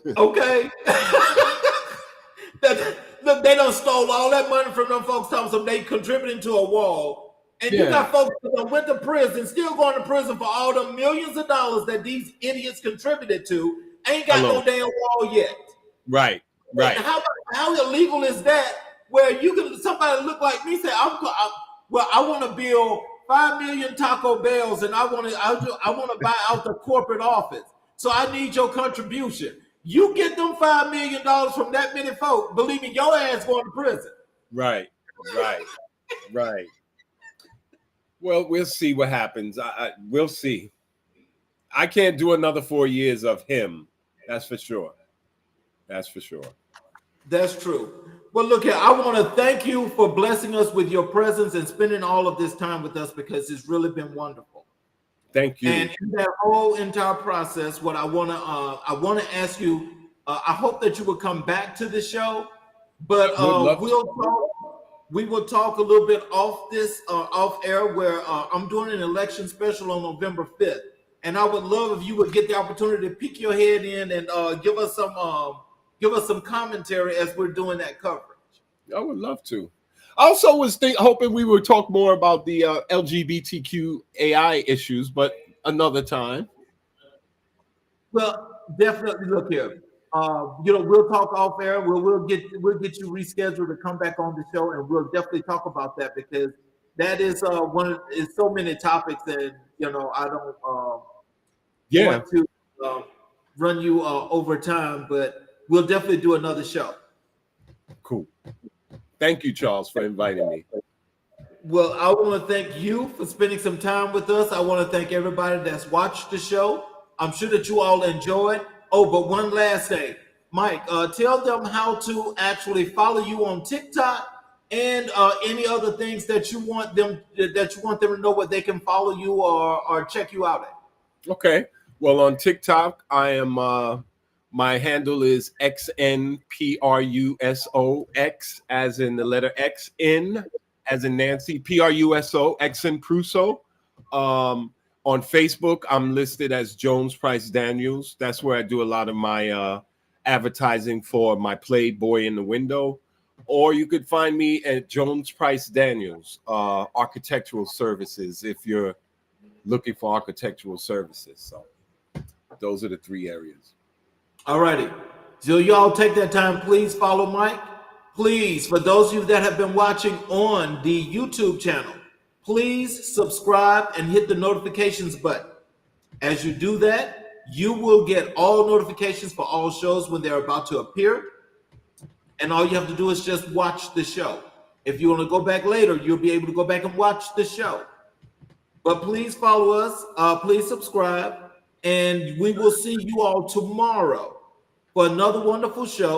to. Okay. Look, they done stole all that money from them folks, Thompson. They contributing to a wall. And you got folks that went to prison, still going to prison for all the millions of dollars that these idiots contributed to. Ain't got no damn wall yet.
Right.
And how illegal is that? Where you can somebody look like me say, I want to build 5 million Taco Bells, and I want to buy out the corporate office. So I need your contribution. You get them $5 million from that many folk. Believe me, your ass going to prison.
Right. Well, we'll see what happens. We'll see. I can't do another 4 years of him. That's for sure. That's true.
Well, look here. I want to thank you for blessing us with your presence and spending all of this time with us because it's really been wonderful.
Thank you.
And in that whole entire process, what I want to ask you, I hope that you will come back to the show, but we will talk a little bit off air where I'm doing an election special on November 5th, and I would love if you would get the opportunity to peek your head in and give us some commentary as we're doing that coverage.
I would love to. I also was hoping we would talk more about the LGBTQ AI issues, but another time.
Well, definitely look here. We'll talk off air. We'll get you rescheduled to come back on the show, and we'll definitely talk about that because that is is so many topics, and I don't
Yeah,
want to run you over time, but we'll definitely do another show.
cool. Thank you, Charles, for inviting me.
Well, I want to thank you for spending some time with us. I want to thank everybody that's watched the show. I'm sure that you all enjoyed. Oh, but one last thing, Mike, tell them how to actually follow you on TikTok and any other things that you want them to know what they can follow you or check you out at.
Okay. Well, on TikTok, I am my handle is XNPRUSOX, as in the letter X, N as in Nancy, PRUSO, XN Pruso. On Facebook, I'm listed as Jones Price Daniels. That's where I do a lot of my advertising for my play Boy in the Window. Or you could find me at Jones Price Daniels, Architectural Services, if you're looking for architectural services. So those are the three areas.
All righty. So y'all take that time, please follow Mike. Please, for those of you that have been watching on the YouTube channel, please subscribe and hit the notifications button. As you do that, you will get all notifications for all shows when they're about to appear. And all you have to do is just watch the show. If you want to go back later, you'll be able to go back and watch the show. But please follow us, please subscribe, and we will see you all tomorrow for another wonderful show.